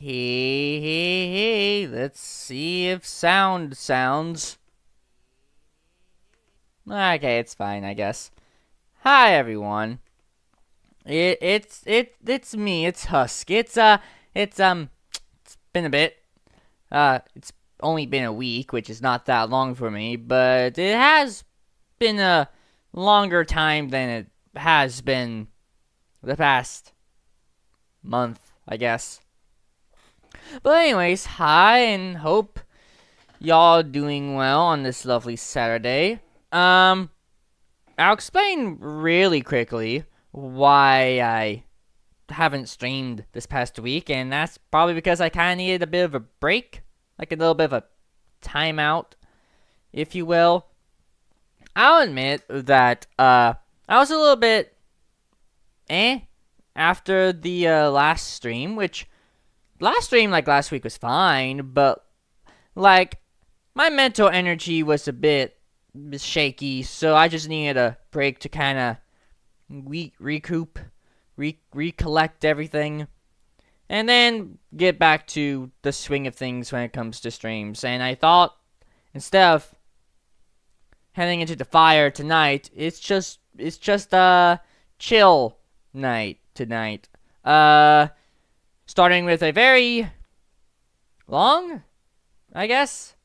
Hey, let's see if sound sounds. Okay, it's fine, I guess. Hi, everyone. It's me. It's Husk. It's been a bit. It's only been a week, which is not that long for me, but it has been a longer time than it has been the past month, I guess. But anyways, hi, and hope y'all doing well on this lovely Saturday. I'll explain really quickly why I haven't streamed this past week, and that's probably because I kind of needed a bit of a break, like a little bit of a timeout, if you will. I'll admit that I was a little bit after the last stream, which last stream like last week was fine, but like my mental energy was a bit shaky, so I just needed a break to kind of recoup, recollect everything, and then get back to the swing of things when it comes to streams. And I thought, instead of heading into the fire tonight, it's just a chill night tonight. Starting with a very long, I guess,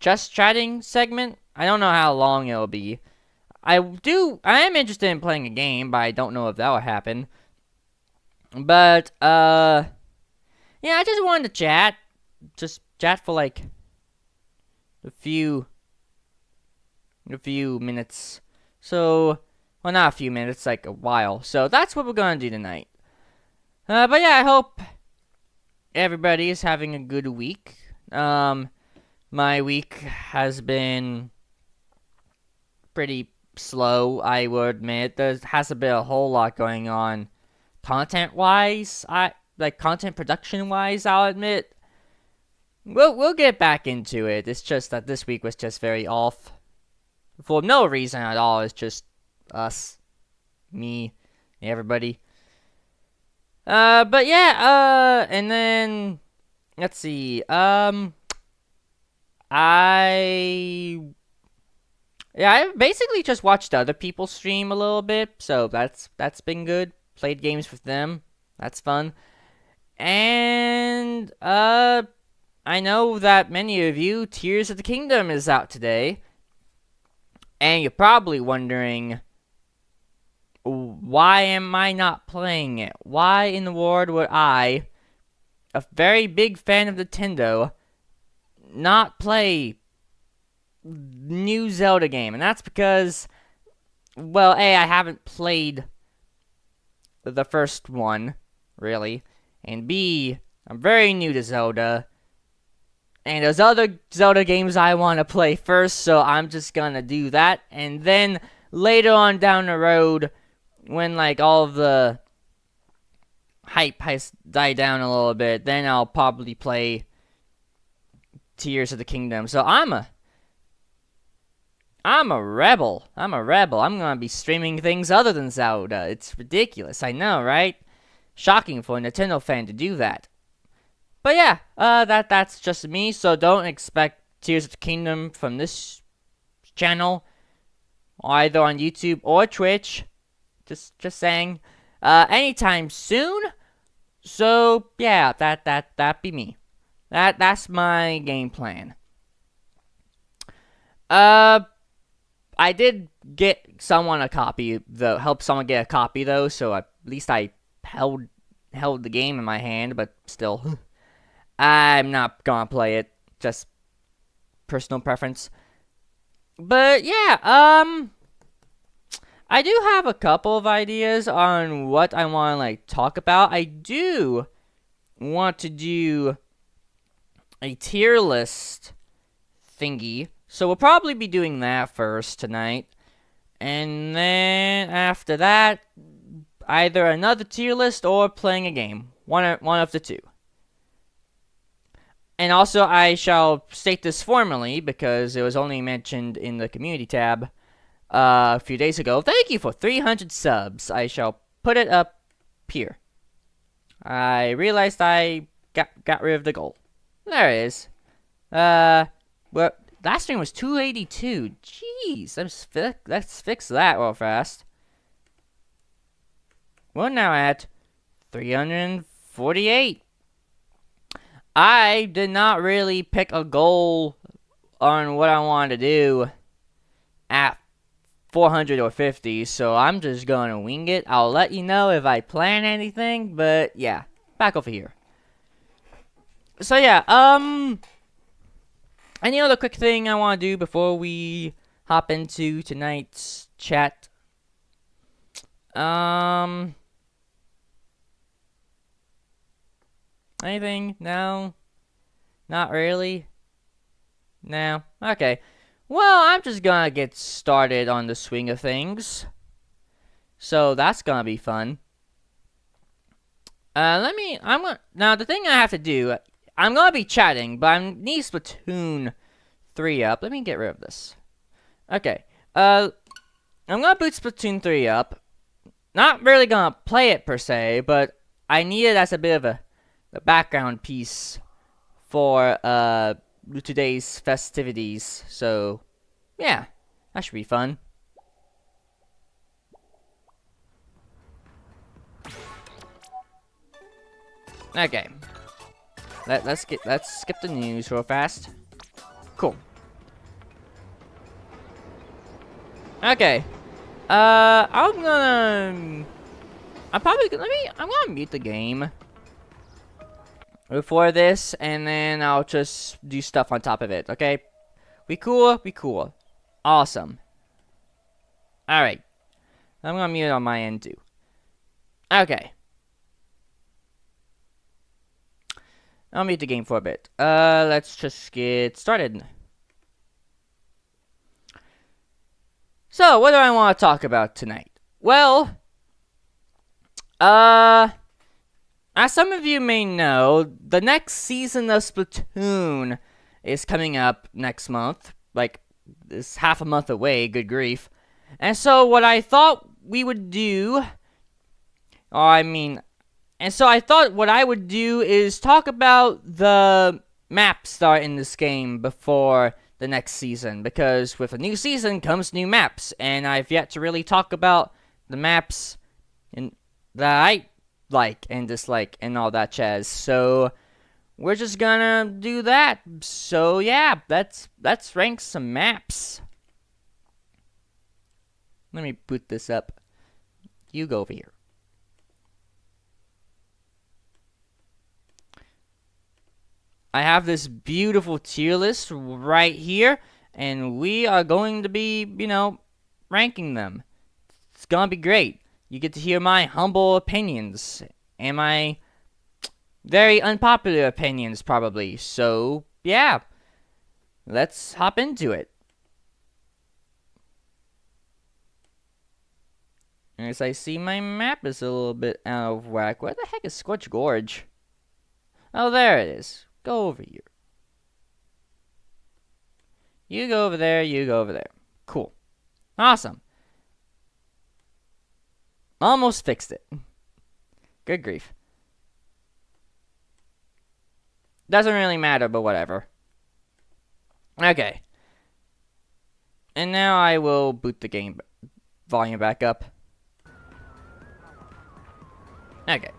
just chatting segment. I don't know how long it'll be. I am interested in playing a game, but I don't know if that will happen. But, yeah, I just wanted to chat. Just chat for, like, a few minutes. So, well, not a few minutes, like a while. So, that's what we're gonna do tonight. But yeah, I hope everybody is having a good week. My week has been pretty slow, I would admit. There hasn't been a whole lot going on content-wise. Content production-wise, I'll admit. We'll get back into it. It's just that this week was just very off. For no reason at all. It's just us, me, everybody. But yeah, and then let's see. I basically just watched other people stream a little bit, so that's been good. Played games with them. That's fun. And I know that many of you, Tears of the Kingdom is out today. And you're probably wondering, why am I not playing it? Why in the world would I, a very big fan of Nintendo, not play new Zelda game? And that's because, well, A, I haven't played the first one, really, and B, I'm very new to Zelda, and there's other Zelda games I want to play first, so I'm just gonna do that, and then later on down the road, when like all of the hype has died down a little bit, then I'll probably play Tears of the Kingdom. So I'm a rebel. I'm gonna be streaming things other than Zelda. It's ridiculous, I know, right? Shocking for a Nintendo fan to do that. But yeah, that's just me, so don't expect Tears of the Kingdom from this channel, either on YouTube or Twitch. Just saying. Anytime soon. So yeah, that be me. That's my game plan. I did get someone a copy, though. Help someone get a copy, though, so at least I held the game in my hand, but still. I'm not gonna play it. Just personal preference. But yeah, I do have a couple of ideas on what I want to, like, talk about. I do want to do a tier list thingy. So we'll probably be doing that first tonight. And then after that, either another tier list or playing a game. One of the two. And also, I shall state this formally because it was only mentioned in the community tab a few days ago. Thank you for 300 subs. I shall put it up here. I realized I got rid of the goal. There it is. Well, last stream was 282. Jeez, let's fix that real fast. We're now at 348. I did not really pick a goal on what I wanted to do at 400 or 50, so I'm just gonna wing it. I'll let you know if I plan anything, but yeah, back over here. So yeah, any other quick thing I want to do before we hop into tonight's chat? Anything? No? Not really? No? Okay. Well, I'm just gonna get started on the swing of things. So that's gonna be fun. Now the thing I have to do, I'm gonna be chatting, but I need Splatoon 3 up. Let me get rid of this. Okay. I'm gonna boot Splatoon 3 up. Not really gonna play it per se, but I need it as a bit of a background piece for today's festivities. So yeah, that should be fun. Okay. Let's skip the news real fast. Cool. Okay. I'm gonna mute the game before this, and then I'll just do stuff on top of it, okay? We cool? We cool. Awesome. Alright. I'm gonna mute it on my end too. Okay. I'll mute the game for a bit. Let's just get started. So, what do I want to talk about tonight? Well, as some of you may know, the next season of Splatoon is coming up next month. Like, it's half a month away, good grief. And so what I thought we would do, so I thought what I would do is talk about the maps that are in this game before the next season. Because with a new season comes new maps, and I've yet to really talk about the maps that I like and dislike and all that jazz. So we're just gonna do that. So yeah, let's rank some maps. Let me boot this up. You go over here. I have this beautiful tier list right here, and we are going to be, ranking them. It's gonna be great. You get to hear my humble opinions, and my very unpopular opinions, probably. So, yeah. Let's hop into it. As I see, my map is a little bit out of whack. Where the heck is Scorch Gorge? Oh, there it is. Go over here. You go over there, you go over there. Cool. Awesome. Almost fixed it. Good grief. Doesn't really matter, but whatever. Okay. And now I will boot the game volume back up. Okay.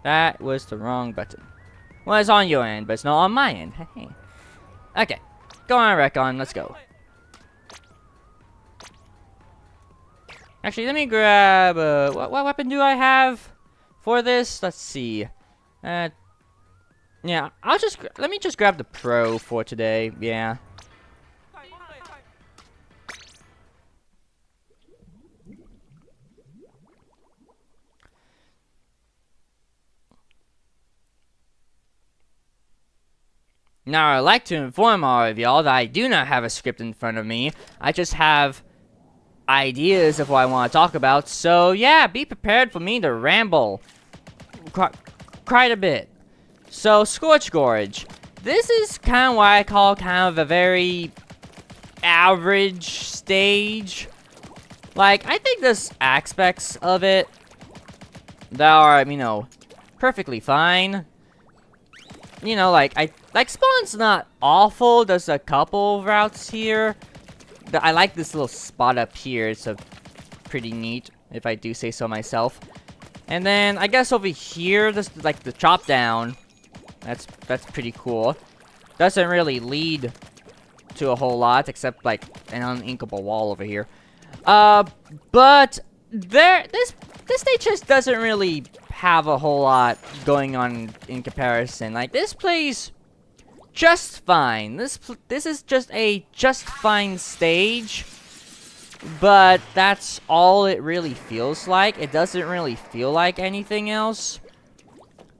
That was the wrong button. Well, it's on your end, but it's not on my end. Okay. Go on, Recon. Let's go. Actually, let me grab... what weapon do I have for this? Let's see. Yeah, let me just grab the Pro for today. Yeah. Now, I'd like to inform all of y'all that I do not have a script in front of me. I just have ideas of what I want to talk about. So, yeah, be prepared for me to ramble quite a bit. So, Scorch Gorge. This is kind of what I call kind of a very average stage. Like, I think there's aspects of it that are, perfectly fine. you know, like, spawn's not awful. There's a couple routes here. I like this little spot up here. It's a pretty neat, if I do say so myself. And then, I guess over here, this, like, the chop down. That's pretty cool. Doesn't really lead to a whole lot, except, like, an uninkable wall over here. But this stage just doesn't really have a whole lot going on in comparison. Like, this plays just fine. This is just a just fine stage, but that's all it really feels like. It doesn't really feel like anything else.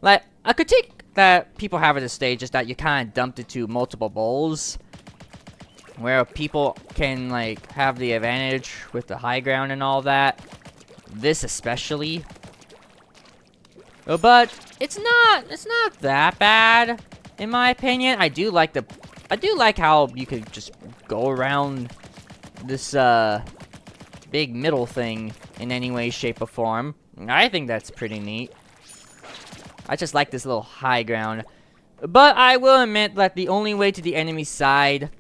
Like, a critique that people have at this stage is that you kind of dumped it to multiple bowls, where people can, like, have the advantage with the high ground and all that. This especially. But it's not that bad, in my opinion. I do like how you could just go around this big middle thing in any way, shape, or form. I think that's pretty neat. I just like this little high ground. But I will admit that the only way to the enemy side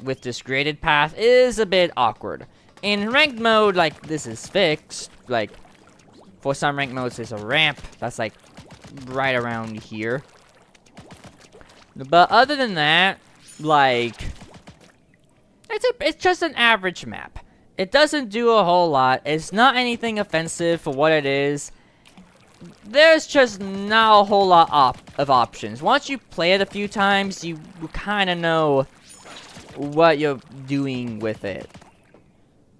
with this graded path is a bit awkward. In ranked mode, like, this is fixed. Like, for some ranked modes, there's a ramp that's, like, right around here. But other than that, like, it's just an average map. It doesn't do a whole lot. It's not anything offensive for what it is. There's just not a whole lot of options. Once you play it a few times, you kind of know what you're doing with it.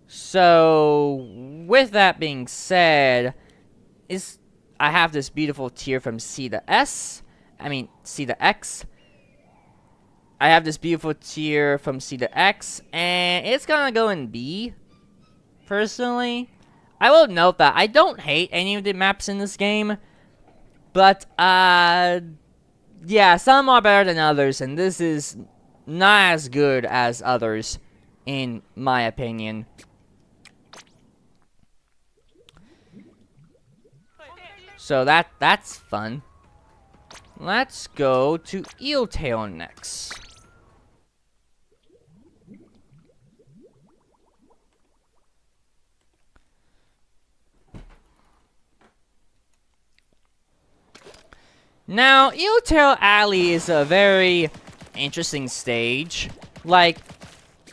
So, with that being said, I have this beautiful tier from C to X. I have this beautiful tier from C to X, and it's gonna go in B, personally. I will note that I don't hate any of the maps in this game, but, yeah, some are better than others, and this is not as good as others, in my opinion. So that's fun. Let's go to Eeltail next. Now, Eeltail Alley is a very interesting stage. Like,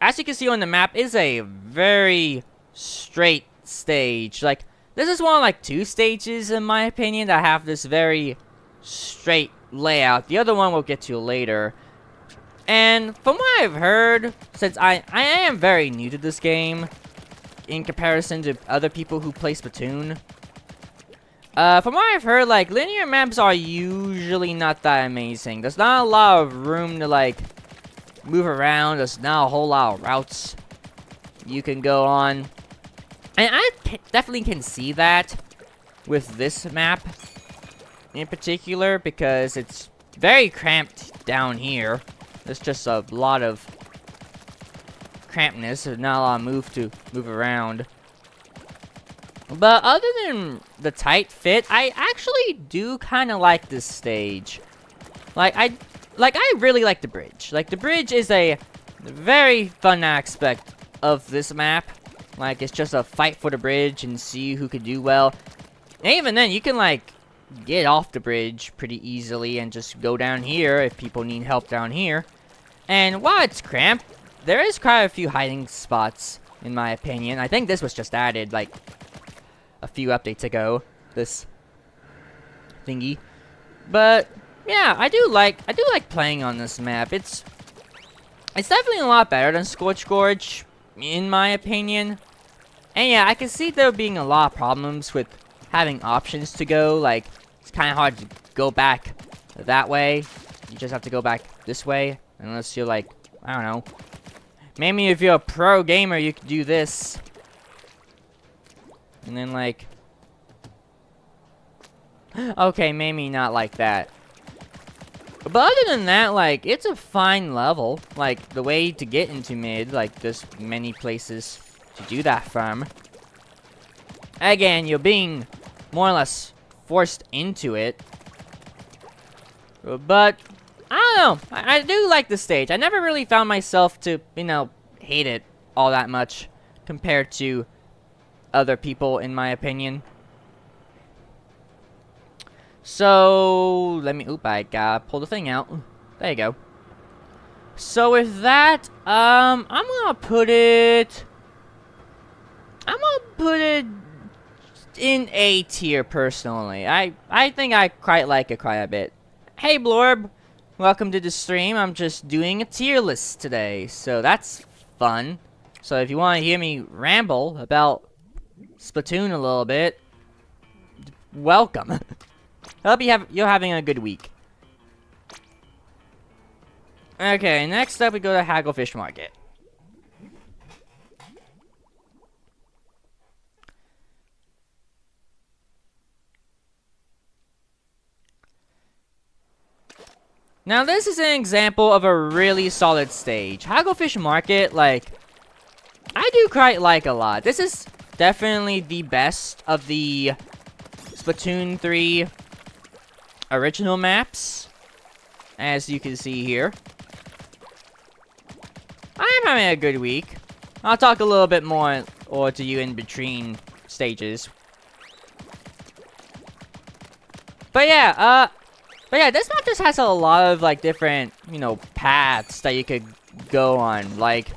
as you can see on the map, is a very straight stage. Like, this is one of, like, 2 stages, in my opinion, that have this very straight layout. The other one we'll get to later. And from what I've heard, since I am very new to this game, in comparison to other people who play Splatoon, from what I've heard, like, linear maps are usually not that amazing. There's not a lot of room to, like, move around. There's not a whole lot of routes you can go on. And I definitely can see that with this map in particular, because it's very cramped down here. There's just a lot of crampedness, and not a lot of move around. But other than the tight fit, I actually do kind of like this stage. I really like the bridge. Like, the bridge is a very fun aspect of this map. Like, it's just a fight for the bridge and see who can do well. And even then, you can, like, get off the bridge pretty easily and just go down here if people need help down here. And while it's cramped, there is quite a few hiding spots, in my opinion. I think this was just added, like, a few updates ago, this thingy. But yeah, I do like playing on this map. It's definitely a lot better than Scorch Gorge, in my opinion. And yeah, I can see there being a lot of problems with having options to go. Like, it's kind of hard to go back that way. You just have to go back this way, unless you're, like, I don't know. Maybe if you're a pro gamer, you could do this. And then, like, okay, maybe not like that. But other than that, like, it's a fine level. Like, the way to get into mid, like, there's many places to do that from. Again, you're being more or less forced into it. But know. I do like the stage. I never really found myself to, hate it all that much compared to other people, in my opinion. So, let me, I gotta pull the thing out. There you go. So with that, I'm gonna put it in A tier, personally. I think I quite like it quite a bit. Hey Blorb, welcome to the stream. I'm just doing a tier list today, so that's fun. So if you want to hear me ramble about Splatoon a little bit, welcome. I hope you're having a good week. Okay, next up we go to Hagglefish Market. Now this is an example of a really solid stage. Hagglefish Market, like, I do quite like a lot. This is definitely the best of the Splatoon 3 original maps, as you can see here. I am having a good week. I'll talk a little bit more to you in between stages. But yeah, this map just has a lot of, like, different, paths that you could go on. Like,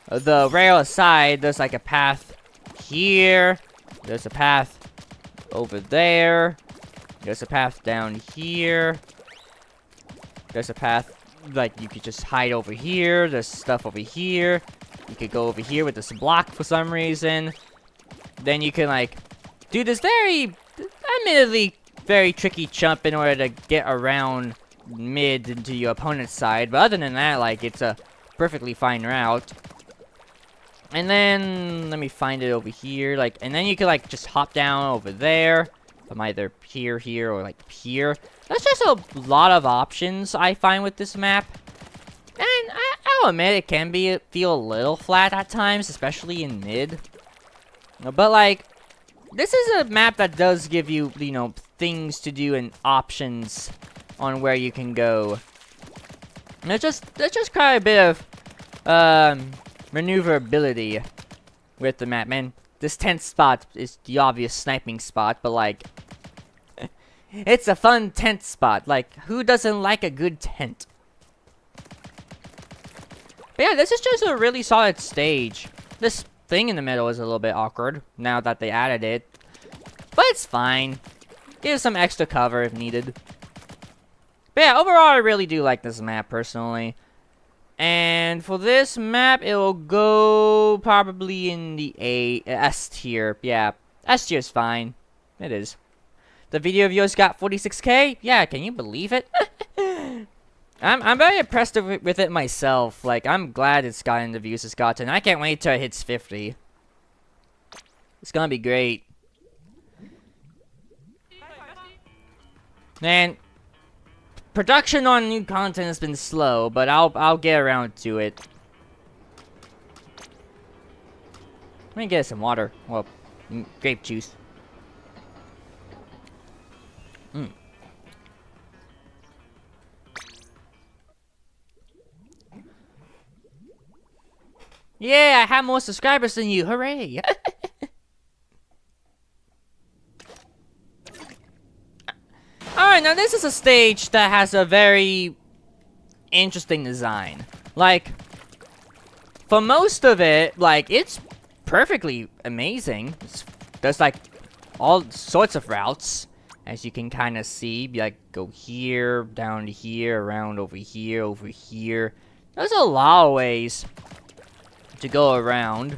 the rail aside, there's, like, a path here. There's a path over there. There's a path down here. There's a path, like, you could just hide over here. There's stuff over here. You could go over here with this block for some reason. Then you can, like, do this very, admittedly, very tricky jump in order to get around mid into your opponent's side. But other than that, like, it's a perfectly fine route. And then, let me find it over here. Like, and then you can, like, just hop down over there. From either here, or, like, here. That's just a lot of options I find with this map. And I'll admit it can feel a little flat at times, especially in mid. But, like, this is a map that does give you, things to do and options on where you can go. And there's just quite a bit of maneuverability with the map, man. This 10th spot is the obvious sniping spot, but, like, it's a fun tent spot. Like, who doesn't like a good tent? But yeah, this is just a really solid stage. This thing in the middle is a little bit awkward now that they added it. But it's fine. Gives some extra cover if needed. But yeah, overall, I really do like this map, personally. And for this map, it will go probably in the S tier. Yeah, S tier is fine. It is. The video views got 46K. Yeah, can you believe it? I'm very impressed with it myself. Like, I'm glad it's gotten the views it's gotten. I can't wait till it hits 50. It's gonna be great. Man, production on new content has been slow, but I'll get around to it. Let me get some water. Well, grape juice. Yeah, I have more subscribers than you. Hooray! Alright, now this is a stage that has a very interesting design. Like, for most of it, like, it's perfectly amazing. There's, like, all sorts of routes, as you can kind of see. Like, go here, down to here, around over here, over here. There's a lot of ways to go around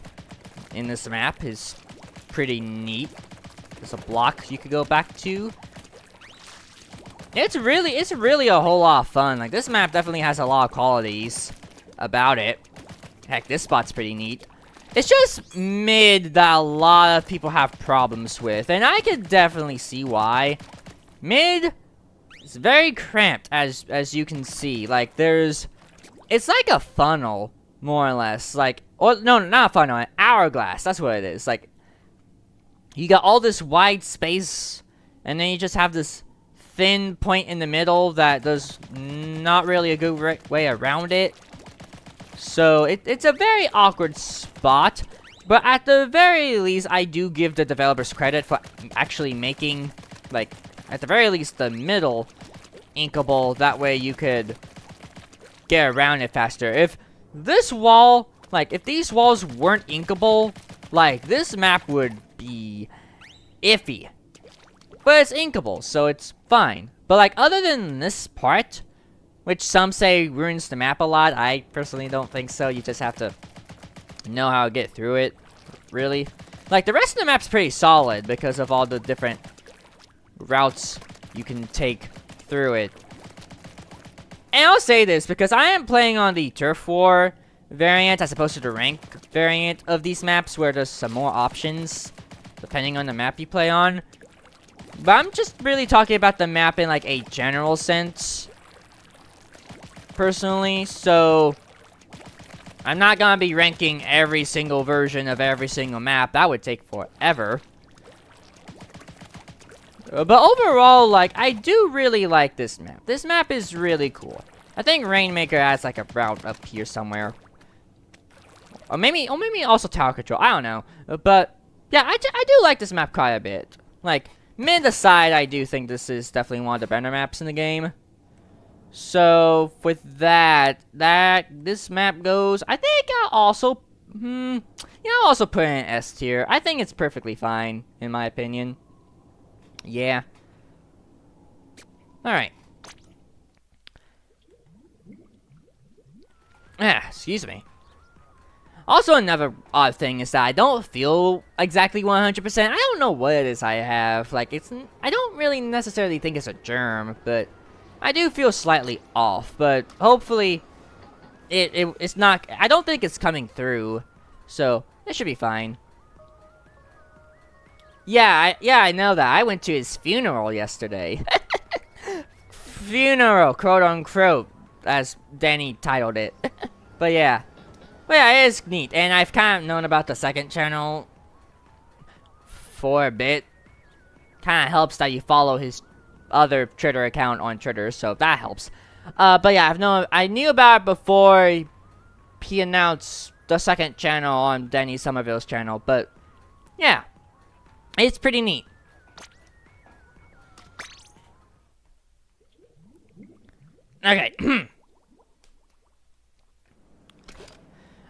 in this map. Is pretty neat. There's a block you could go back to. It's really a whole lot of fun. Like, this map definitely has a lot of qualities about it. Heck, this spot's pretty neat. It's just mid that a lot of people have problems with, and I can definitely see why. Mid is very cramped, as you can see. Like, it's like a funnel, more or less. Like, or no, not a funnel, an hourglass. That's what it is. Like, you got all this wide space, and then you just have this thin point in the middle that there's not really a good way around it. So it's a very awkward spot. But at the very least, I do give the developers credit for actually making, like, at the very least, the middle inkable. That way you could get around it faster. If this wall, like, if these walls weren't inkable, like, this map would be iffy. But it's inkable, so it's fine. But, like, other than this part, which some say ruins the map a lot, I personally don't think so. You just have to know how to get through it, really. Like, the rest of the map's pretty solid because of all the different routes you can take through it. And I'll say this because I am playing on the Turf War variant as opposed to the rank variant of these maps where there's some more options depending on the map you play on. But I'm just really talking about the map in like a general sense, personally, so I'm not gonna be ranking every single version of every single map. That would take forever. But overall, like, I do really like this map. This map is really cool. I think Rainmaker has like a route up here somewhere. Or maybe also Tower Control. I don't know. But yeah, I do like this map quite a bit. Like, mid aside, I do think this is definitely one of the better maps in the game. So with that, this map goes, I think I'll also, I'll also put it in S tier. I think it's perfectly fine, in my opinion. Yeah. Alright. Excuse me. Also, another odd thing is that I don't feel exactly 100%. I don't know what it is I have. Like, I don't really necessarily think it's a germ, but I do feel slightly off. But hopefully, it's not. I don't think it's coming through, so it should be fine. Yeah, I know that. I went to his funeral yesterday. Funeral, quote unquote, as Danny titled it. But yeah. But yeah, it is neat. And I've kind of known about the second channel for a bit. Kind of helps that you follow his other Twitter account on Twitter, so that helps. But yeah, I knew about it before he announced the second channel on Danny Somerville's channel. But yeah, it's pretty neat. Okay.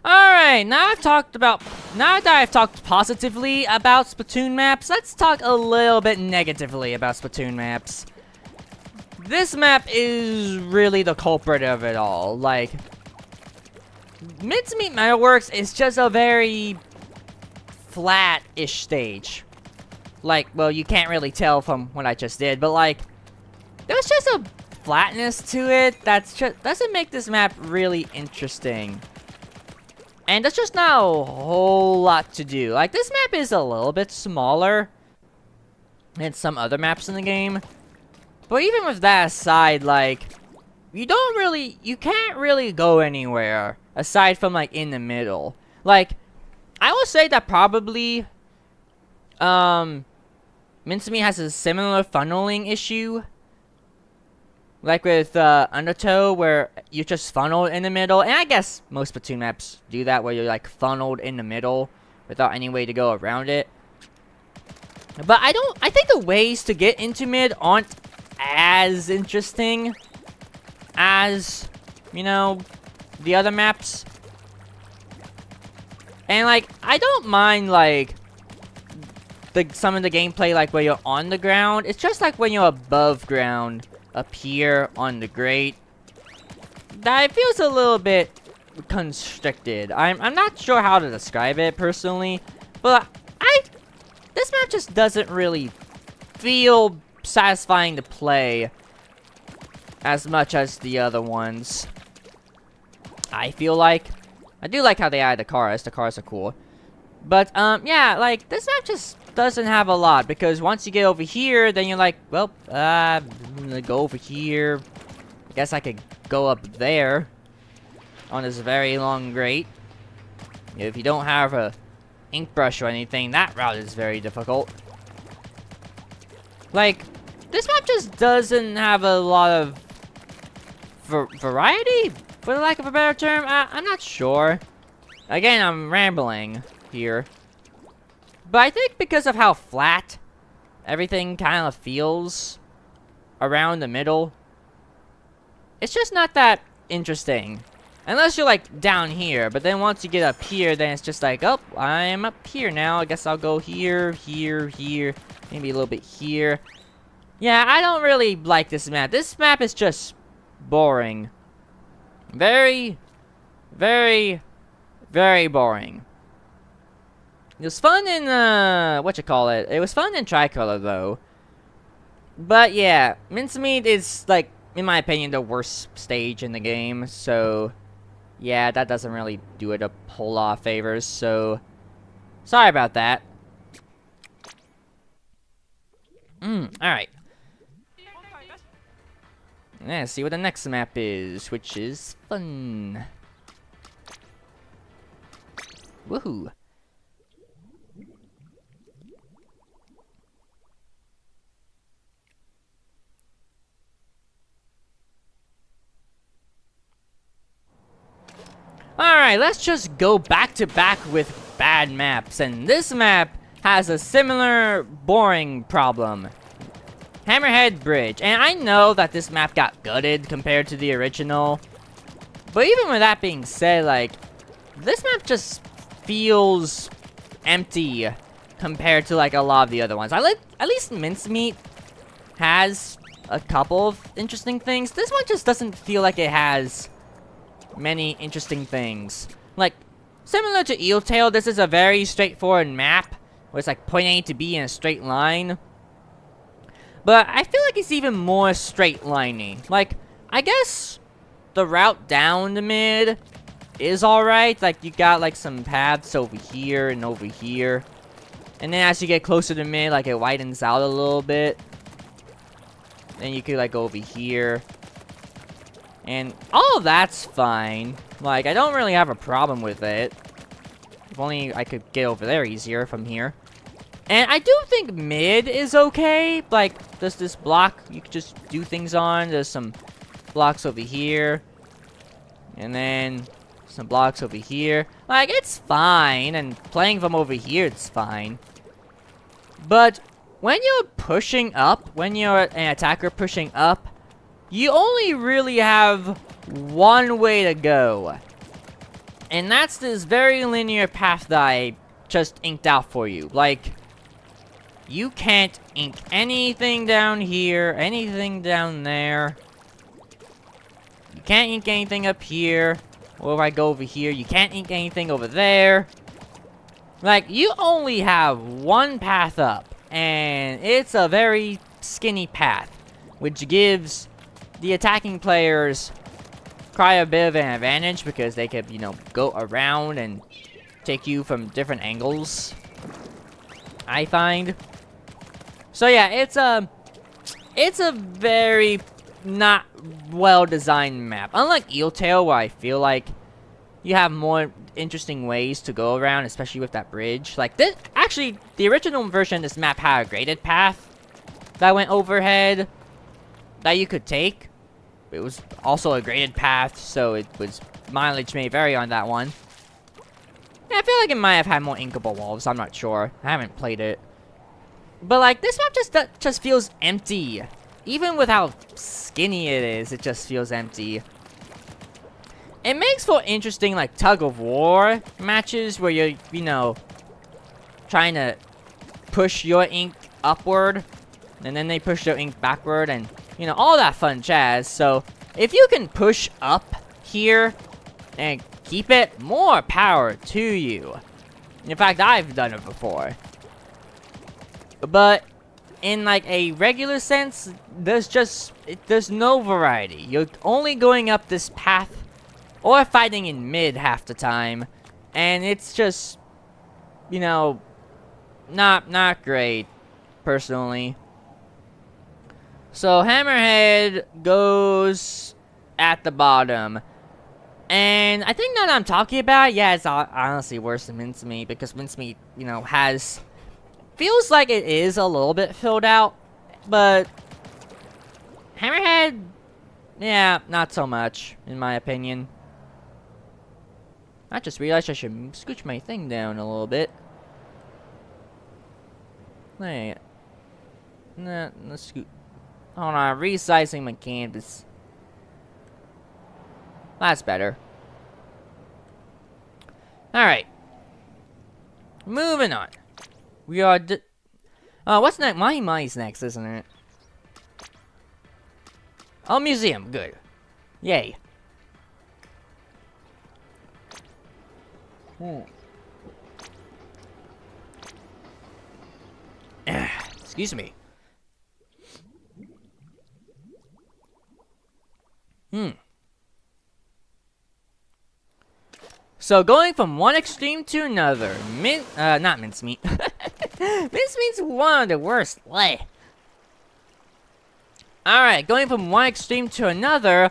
Alright, now that I've talked positively about Splatoon maps, let's talk a little bit negatively about Splatoon maps. This map is really the culprit of it all. Like, Mincemeat Metalworks is just a very flat-ish stage. Like, well, you can't really tell from what I just did, but like, there's just a flatness to it that's just doesn't make this map really interesting. And there's just not a whole lot to do. Like, this map is a little bit smaller than some other maps in the game. But even with that aside, like, you can't really go anywhere aside from, like, in the middle. Like, I will say that probably, Mincemeat has a similar funneling issue. Like with Undertow, where you're just funneled in the middle. And I guess most Splatoon maps do that, where you're like funneled in the middle without any way to go around it. But I think the ways to get into mid aren't as interesting as, you know, the other maps. And like, I don't mind like some of the gameplay like where you're on the ground. It's just like when you're above ground up here on the grate, that it feels a little bit constricted. I'm not sure how to describe it personally, but this map just doesn't really feel satisfying to play as much as the other ones. I feel like I do like how they added the cars. The cars are cool, but yeah, like this map just doesn't have a lot, because once you get over here, then you're like, well, I'm gonna go over here. I guess I could go up there on this very long grate. If you don't have a ink brush or anything, that route is very difficult. Like, this map just doesn't have a lot of variety, for the lack of a better term. I'm not sure. Again, I'm rambling here. But I think because of how flat everything kind of feels around the middle, it's just not that interesting. Unless you're like down here, but then once you get up here, then it's just like, oh, I'm up here now. I guess I'll go here, here, here, maybe a little bit here. Yeah, I don't really like this map. This map is just boring. Very, very, very boring. It was fun in, whatchamacallit? It was fun in Tricolor, though. But yeah, Mincemeat is, like, in my opinion, the worst stage in the game, so yeah, that doesn't really do it a whole lot of favors, so sorry about that. Alright. Yeah, see what the next map is, which is fun. Woohoo. Alright, let's just go back to back with bad maps, and this map has a similar boring problem. Hammerhead Bridge, and I know that this map got gutted compared to the original, but even with that being said, like, this map just feels empty compared to like a lot of the other ones. At least Mincemeat has a couple of interesting things. This one just doesn't feel like it has many interesting things. Like, similar to Eel Tail, this is a very straightforward map where it's like point A to B in a straight line. But I feel like it's even more straight-liney. Like, I guess the route down the mid is alright. Like, you got like some paths over here and over here. And then as you get closer to mid, like it widens out a little bit. Then you could like go over here. And all of that's fine. Like, I don't really have a problem with it. If only I could get over there easier from here. And I do think mid is okay. Like, there's this block you could just do things on. There's some blocks over here. And then some blocks over here. Like, it's fine. And playing from over here, it's fine. But when you're pushing up, when you're an attacker pushing up, you only really have one way to go. And that's this very linear path that I just inked out for you. Like, you can't ink anything down here, anything down there. You can't ink anything up here. Or if I go over here, you can't ink anything over there. Like, you only have one path up. And it's a very skinny path, which gives the attacking players quite a bit of an advantage because they could, you know, go around and take you from different angles, I find. So yeah, it's a very not well-designed map. Unlike Eel Tail, where I feel like you have more interesting ways to go around, especially with that bridge. Like, this, actually, the original version of this map had a graded path that went overhead that you could take. It was also a graded path, so it was mileage may vary on that one. Yeah, I feel like it might have had more inkable walls. I'm not sure. I haven't played it. But like, this map just feels empty. Even with how skinny it is, it just feels empty. It makes for interesting like tug of war matches where you're, you know, trying to push your ink upward, and then they push their ink backward, and you know, all that fun jazz. So if you can push up here and keep it, more power to you. In fact, I've done it before. But in like a regular sense, there's no variety. You're only going up this path or fighting in mid half the time, and it's just, you know, not great personally. So Hammerhead goes at the bottom. And I think now that I'm talking about it, yeah, it's honestly worse than Mincemeat, because Mincemeat, you know, feels like it is a little bit filled out, but Hammerhead, yeah, not so much, in my opinion. I just realized I should scooch my thing down a little bit. Hey, nah, let's scoot. Hold on, resizing my canvas. That's better. Alright. Moving on. We are what's next? Money's next, isn't it? Oh, museum. Good. Yay. Excuse me. So going from one extreme to another, not mincemeat. Mincemeat's one of the worst. Alright, going from one extreme to another,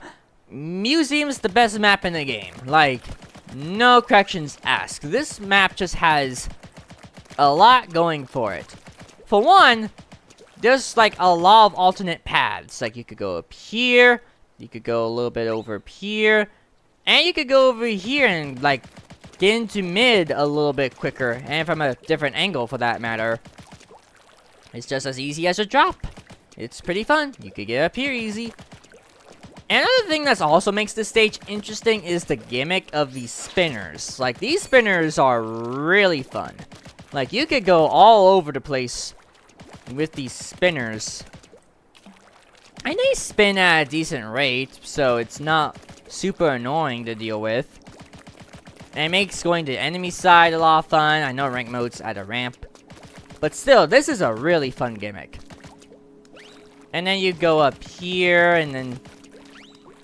museum's the best map in the game. Like, no corrections asked. This map just has a lot going for it. For one, there's like a lot of alternate paths. Like you could go up here, you could go a little bit over up here, and you could go over here and like get into mid a little bit quicker, and from a different angle for that matter. It's just as easy as a drop. It's pretty fun. You could get up here easy. Another thing that also makes this stage interesting is the gimmick of these spinners. Like, these spinners are really fun. Like, you could go all over the place with these spinners. And they spin at a decent rate, so it's not super annoying to deal with. And it makes going to the enemy side a lot of fun. I know rank mode's at a ramp. But still, this is a really fun gimmick. And then you go up here, and then...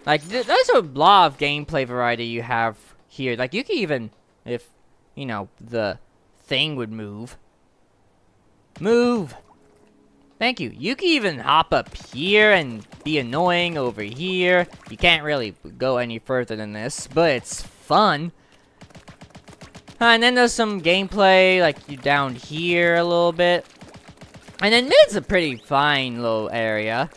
Like, there's a lot of gameplay variety you have here. Like, you can even... If, you know, the thing would move. Move! Thank you. You can even hop up here and be annoying over here. You can't really go any further than this, but it's fun. And then there's some gameplay, like, you down here a little bit. And then mid's a pretty fine little area.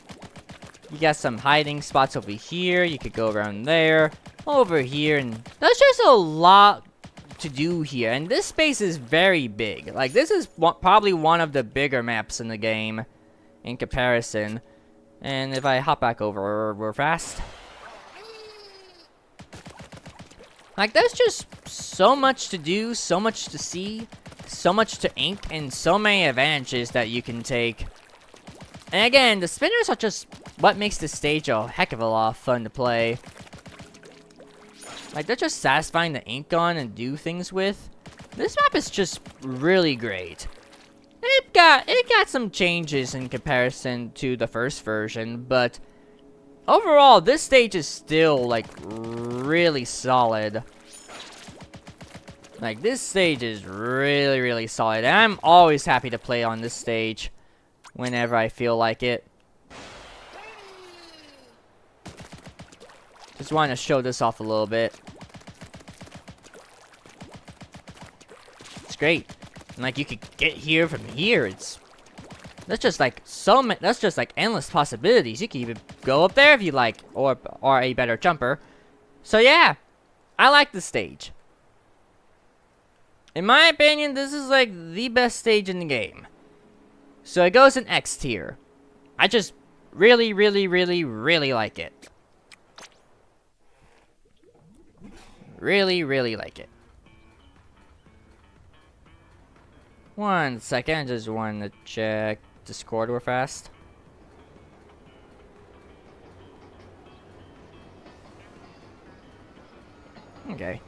You got some hiding spots over here. You could go around there, over here, and there's just a lot to do here. And this space is very big. Like, this is probably one of the bigger maps in the game in comparison. And if I hop back over real fast. Like, there's just so much to do, so much to see, so much to ink, and so many advantages that you can take. And again, the spinners are just what makes this stage a heck of a lot of fun to play. Like, they're just satisfying to ink on and do things with. This map is just really great. It got some changes in comparison to the first version, but overall, this stage is still, like, really solid. Like, this stage is really, really solid. And I'm always happy to play on this stage whenever I feel like it. Just wanted to show this off a little bit. It's great. And, like, you could get here from here. That's just like that's just like endless possibilities. You can even go up there if you like, or a better jumper. So yeah, I like this stage. In my opinion, this is like the best stage in the game. So it goes in X tier. I just really, really, really, really like it. Really, really like it. One second, I just wanted to check Discord real fast. Okay.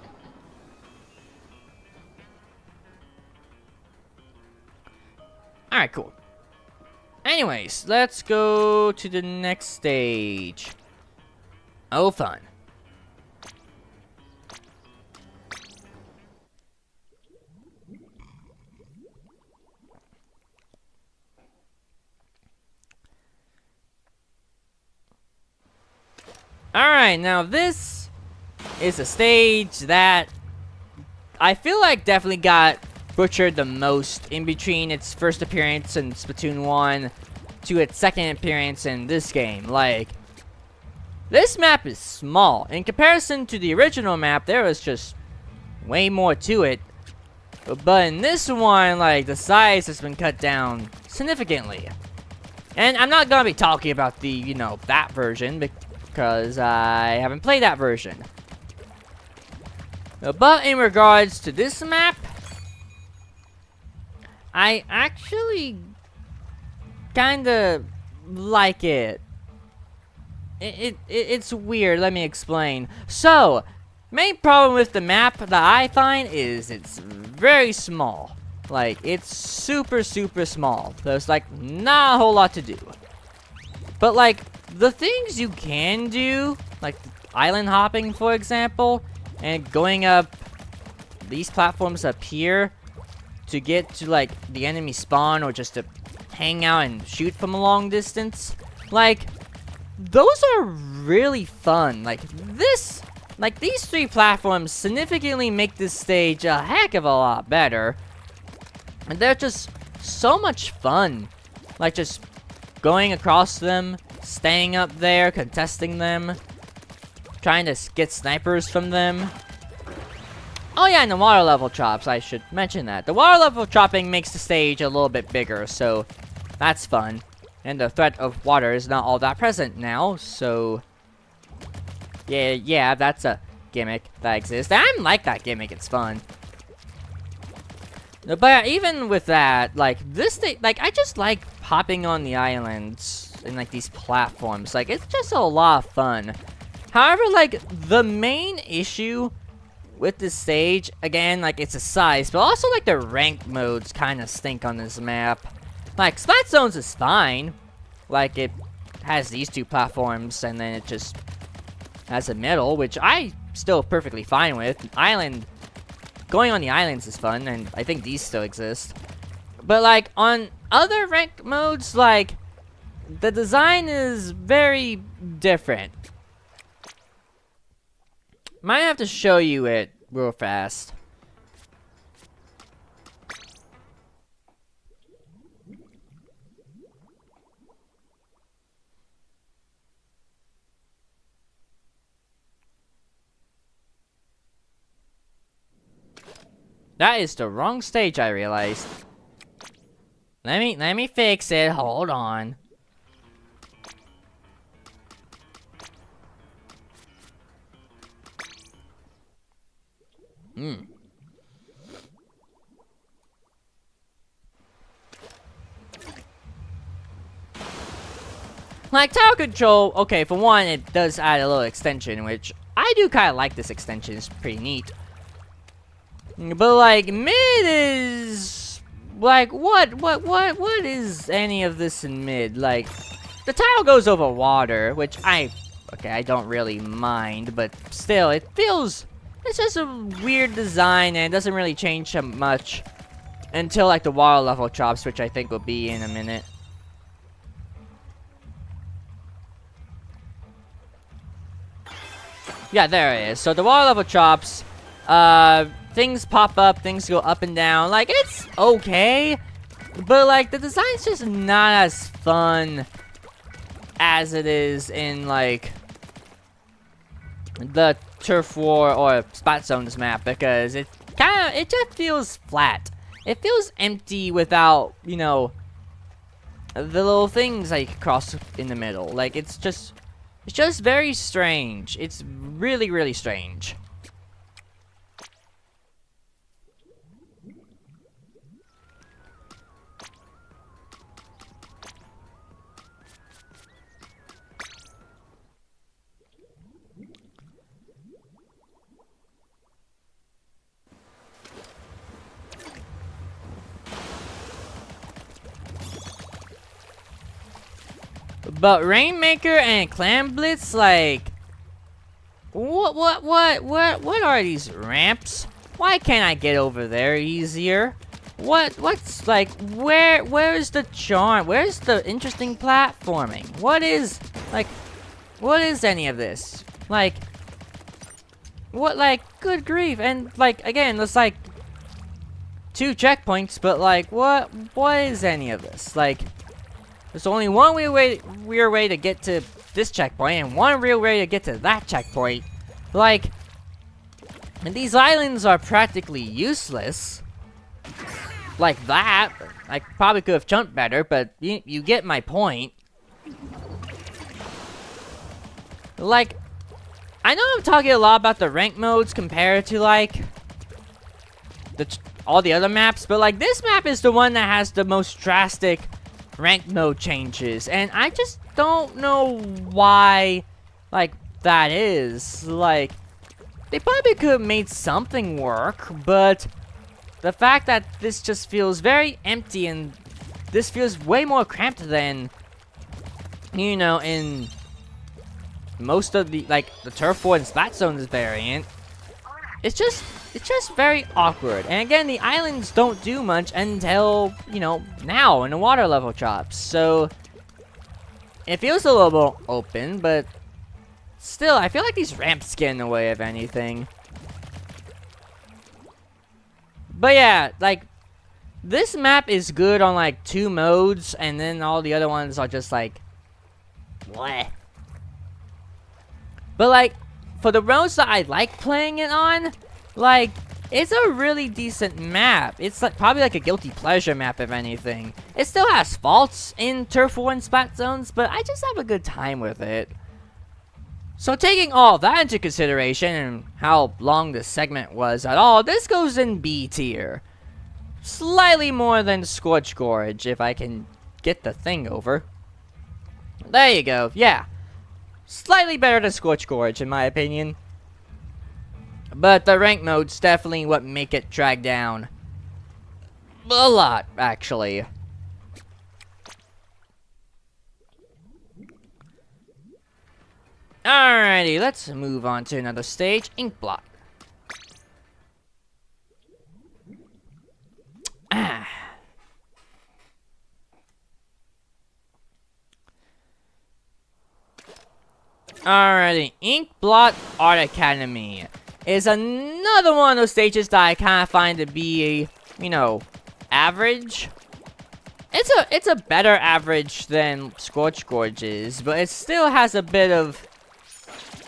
Alright, cool. Anyways, let's go to the next stage. Oh, fun. Alright, now this is a stage that I feel like definitely got butchered the most in between its first appearance in Splatoon 1 to its second appearance in this game. Like, this map is small. In comparison to the original map, there was just way more to it. But in this one, like, the size has been cut down significantly. And I'm not gonna be talking about the, you know, that version, because I haven't played that version. But in regards to this map, I actually kinda like it. It's weird, let me explain. So, main problem with the map that I find is it's very small. Like, it's super small. There's like not a whole lot to do. But like, the things you can do, like island hopping for example, and going up these platforms up here to get to like the enemy spawn, or just to hang out and shoot from a long distance, like, those are really fun. Like these three platforms significantly make this stage a heck of a lot better. And they're just so much fun. Like, just going across them, staying up there, contesting them, trying to get snipers from them. Oh yeah, and the water level drops, I should mention that. The water level dropping makes the stage a little bit bigger, so that's fun. And the threat of water is not all that present now, so yeah, that's a gimmick that exists. I like that gimmick, it's fun. But even with that, like, this thing, like, I just like hopping on the islands and like these platforms. Like, it's just a lot of fun. However, like, the main issue with this stage, again, like, it's the size, but also like the ranked modes kind of stink on this map. Like, Splat Zones is fine. Like, it has these two platforms, and then it just has a middle, which I still perfectly fine with. Going on the islands is fun, and I think these still exist. But like, on other rank modes, like, the design is very different. Might have to show you it real fast. That is the wrong stage, I realized. Let me fix it. Hold on. Like, tower control, okay, for one, it does add a little extension, which I do kind of like. This extension is pretty neat. But like, mid is like, what is any of this in mid? Like, the tile goes over water, which I don't really mind, but still, it's just a weird design, and it doesn't really change much until like the water level drops, which I think will be in a minute. Yeah, there it is. So the water level drops. Things pop up, things go up and down. Like, it's okay, but like, the design's just not as fun as it is in like the Turf War or Spot Zones map, because it just feels flat. It feels empty without, you know, the little things like cross in the middle. Like, it's just very strange. It's really strange. But Rainmaker and Clam Blitz, like, what are these ramps? Why can't I get over there easier? What's like, where's the charm? Where's the interesting platforming? What is any of this? Like, good grief. And like, again, there's like 2 checkpoints, but like, what is any of this? Like, There's only one weird way to get to this checkpoint, and one real way to get to that checkpoint. Like, and these islands are practically useless. Like that. I probably could have jumped better, but you get my point. Like, I know I'm talking a lot about the rank modes compared to, like, all the other maps, but, like, this map is the one that has the most drastic rank mode changes, and I just don't know why, like, that is. Like, they probably could have made something work, but the fact that this just feels very empty, and this feels way more cramped than, you know, in most of the, like, the Turf War and Splat Zones variant. It's just very awkward. And again, the islands don't do much until, you know, now when the water level drops. So it feels a little more open, but still, I feel like these ramps get in the way of anything. But yeah, like, this map is good on, like, 2 modes, and then all the other ones are just, like, bleh. But, like, for the roads that I like playing it on, like, it's a really decent map. It's, like, probably, like, a guilty pleasure map, if anything. It still has faults in Turf War and Splat Zones, but I just have a good time with it. So taking all that into consideration and how long this segment was at all, this goes in B tier. Slightly more than Scorch Gorge, if I can get the thing over. There you go, yeah. Slightly better than Scorch Gorge, in my opinion. But the rank mode's definitely what make it drag down. A lot, actually. Alrighty, let's move on to another stage. Ink Blot. Alrighty, Ink Blot Art Academy is another one of those stages that I kind of find to be, you know, average. It's a better average than Scorch Gorge is, but it still has a bit of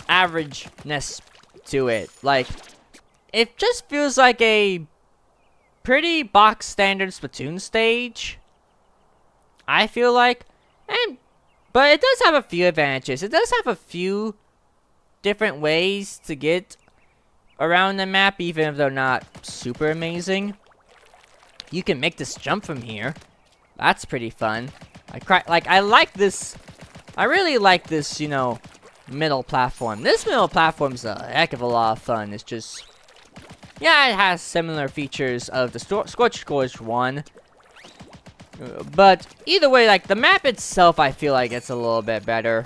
averageness to it. Like, it just feels like a pretty box standard Splatoon stage, I feel like. But it does have a few advantages. It does have a few different ways to get around the map, even if they're not super amazing. You can make this jump from here. That's pretty fun. I like this. I really like this, you know, middle platform. This middle platform's a heck of a lot of fun. It's just, yeah, it has similar features of the Scorch Gorge one. But either way, like, the map itself, I feel like it's a little bit better.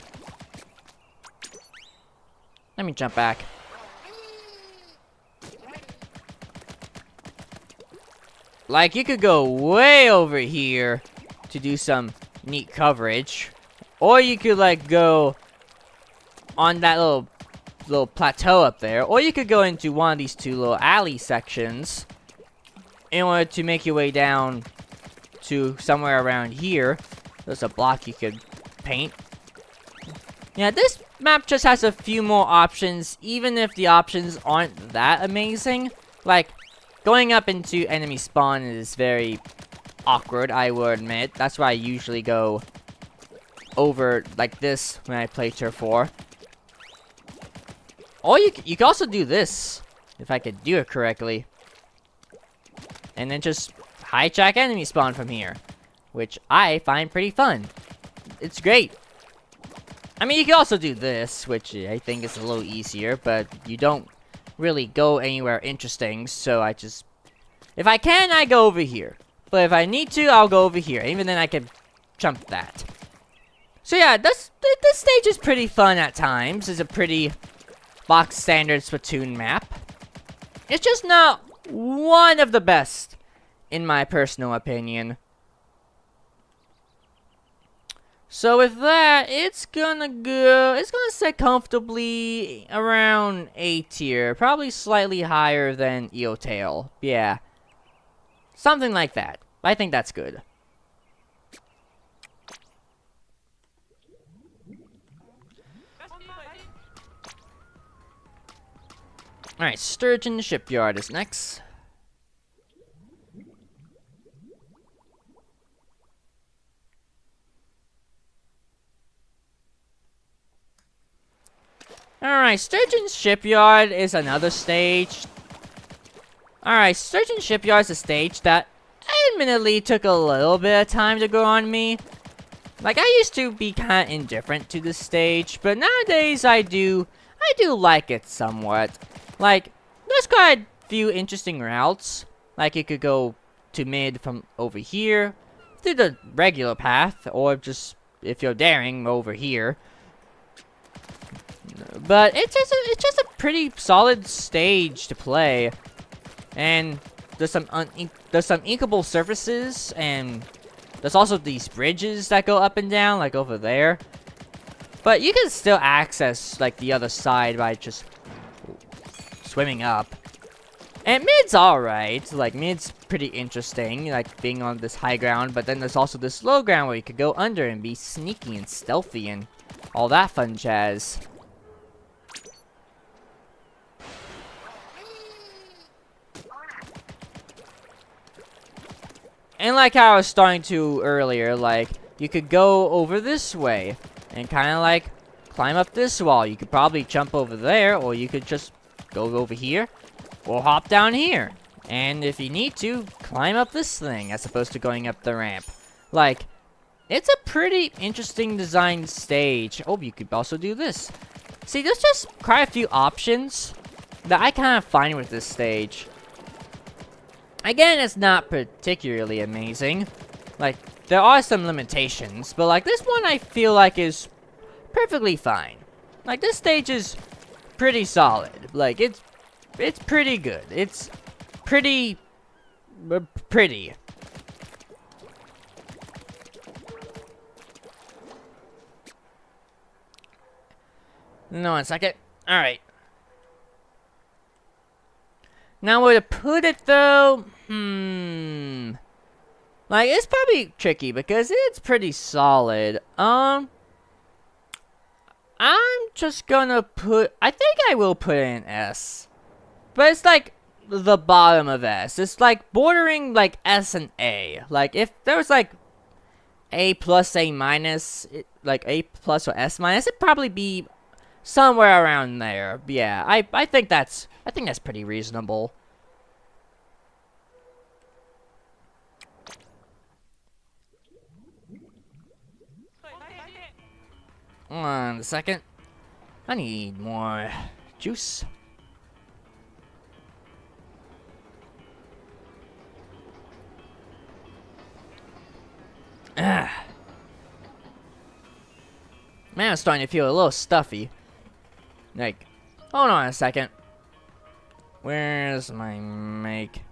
Let me jump back. Like, you could go way over here to do some neat coverage. Or you could, like, go on that little plateau up there. Or you could go into one of these 2 little alley sections in order to make your way down to somewhere around here. There's a block you could paint. Yeah, this map just has a few more options, even if the options aren't that amazing. Like, going up into enemy spawn is very awkward, I will admit. That's why I usually go over like this when I play Turf War. Or you can also do this, if I could do it correctly. And then just hijack enemy spawn from here, which I find pretty fun. It's great. I mean, you can also do this, which I think is a little easier, but you don't really go anywhere interesting, so I just, if I can, I go over here. But if I need to, I'll go over here. Even then, I can jump that. So yeah, this stage is pretty fun at times. It's a pretty box standard Splatoon map. It's just not one of the best, in my personal opinion. So with that, it's gonna sit comfortably around A tier. Probably slightly higher than Eel Tail. Yeah. Something like that. I think that's good. Alright, Sturgeon Shipyard is next. Alright, Sturgeon Shipyard is another stage. Alright, Sturgeon Shipyard is a stage that admittedly took a little bit of time to grow on me. Like, I used to be kind of indifferent to this stage, but nowadays I do like it somewhat. Like, there's quite a few interesting routes. Like, you could go to mid from over here, through the regular path, or just, if you're daring, over here. But it's just a pretty solid stage to play. And there's some inkable surfaces, and there's also these bridges that go up and down, like over there. But you can still access, like, the other side by just swimming up. And mid's alright. Like, mid's pretty interesting, like, being on this high ground. But then there's also this low ground where you could go under and be sneaky and stealthy and all that fun jazz. And like how I was starting to earlier, like, you could go over this way and kind of like climb up this wall. You could probably jump over there, or you could just go over here or hop down here. And if you need to, climb up this thing as opposed to going up the ramp. Like, it's a pretty interesting designed stage. Oh, you could also do this. See, there's just quite a few options that I kind of find with this stage. Again, it's not particularly amazing. Like, there are some limitations, but like this one I feel like is perfectly fine. Like, this stage is pretty solid. Like, it's pretty good. It's pretty pretty. No, 1 second. Alright. Now, where to put it, though? Like, it's probably tricky, because it's pretty solid. I'm just gonna put... I think I will put it in S. But it's, like, the bottom of S. It's, like, bordering, like, S and A. Like, if there was, like, A plus, A minus, like, A plus or S minus, it'd probably be somewhere around there. Yeah, I think that's pretty reasonable. One second. I need more juice. Ah. Man, I'm starting to feel a little stuffy. Like, hold on a second. Where's my make?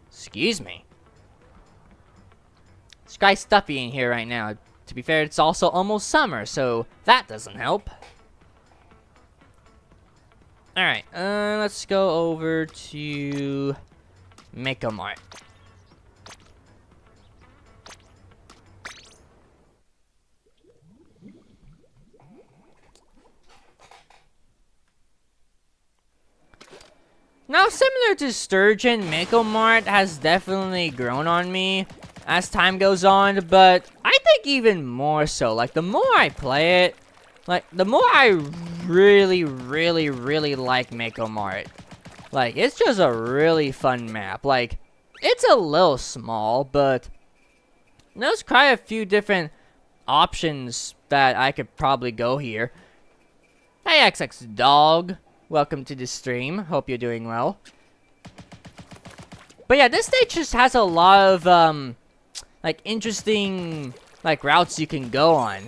Excuse me. It's quite stuffy in here right now. To be fair, it's also almost summer, so that doesn't help. Alright, let's go over to Make a Mart. Now, similar to Sturgeon, Mako Mart has definitely grown on me as time goes on, but I think even more so. Like, the more I play it, like, the more I really like Mako Mart. Like, it's just a really fun map. Like, it's a little small, but there's quite a few different options that I could probably go here. Hey, XX Dog. Welcome to the stream. Hope you're doing well. But yeah, this stage just has a lot of, like, interesting, like, routes you can go on.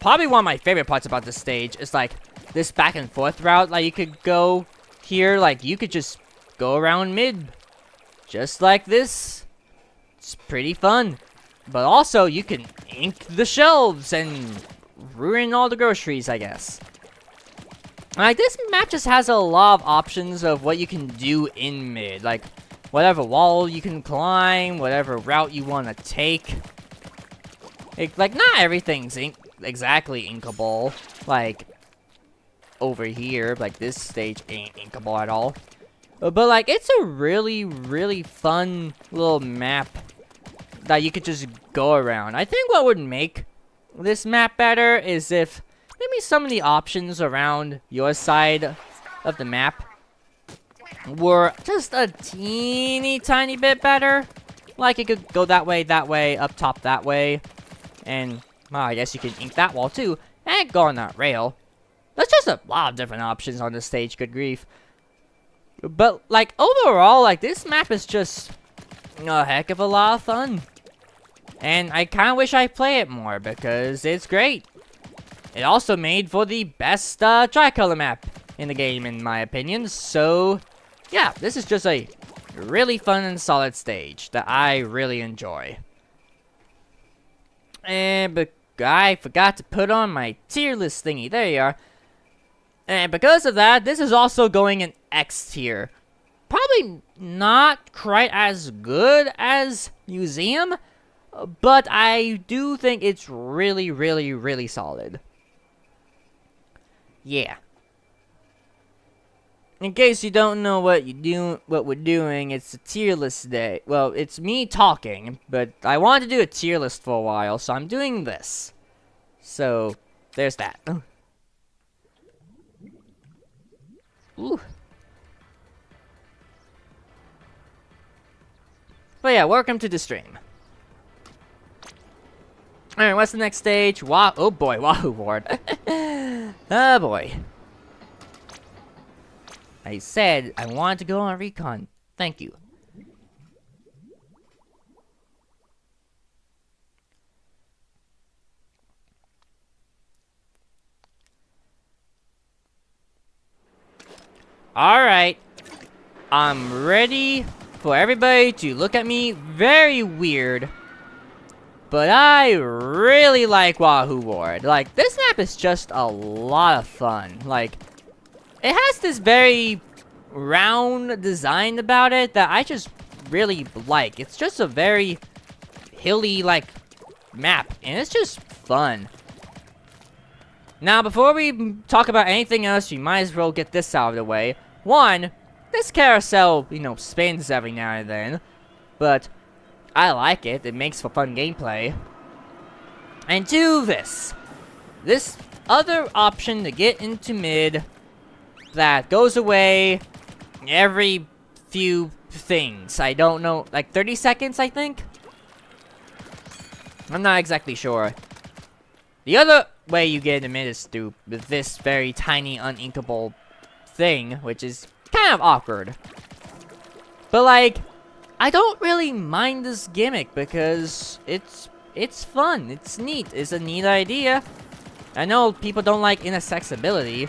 Probably one of my favorite parts about this stage is, like, this back and forth route. Like, you could go here, like, you could just go around mid. Just like this. It's pretty fun. But also, you can ink the shelves and ruin all the groceries, I guess. Like, this map just has a lot of options of what you can do in mid. Like, whatever wall you can climb, whatever route you want to take. Like, not everything's exactly inkable. Like, over here, like, this stage ain't inkable at all. But, like, it's a really, really fun little map that you could just go around. I think what would make this map better is if maybe some of the options around your side of the map were just a teeny tiny bit better. Like, it could go that way, up top that way. And, well, I guess you could ink that wall too, and go on that rail. That's just a lot of different options on this stage, good grief. But, like, overall, like, this map is just a heck of a lot of fun. And I kind of wish I play it more, because it's great. It also made for the best tricolor map in the game, in my opinion. So, yeah, this is just a really fun and solid stage that I really enjoy. And I forgot to put on my tier list thingy. There you are. And because of that, this is also going in X tier. Probably not quite as good as Museum, but I do think it's really, really, really solid. Yeah. In case you don't know what we're doing, it's a tier list day. Well, it's me talking, but I wanted to do a tier list for a while, so I'm doing this. So, there's that. Ooh. But yeah, welcome to the stream. Alright, what's the next stage? Oh boy, Wahoo Ward. Oh boy. I said I wanted to go on recon. Thank you. Alright. I'm ready for everybody to look at me very weird. But I really like Wahoo Ward. Like, this map is just a lot of fun. Like, it has this very round design about it that I just really like. It's just a very hilly, like, map. And it's just fun. Now, before we talk about anything else, we might as well get this out of the way. One, this carousel, you know, spins every now and then. But I like it. It makes for fun gameplay. And two, this other option to get into mid that goes away every few things. I don't know, like 30 seconds, I think? I'm not exactly sure. The other way you get into mid is through this very tiny, uninkable thing, which is kind of awkward. But, like, I don't really mind this gimmick because it's fun. It's neat. It's a neat idea. I know people don't like inaccessibility,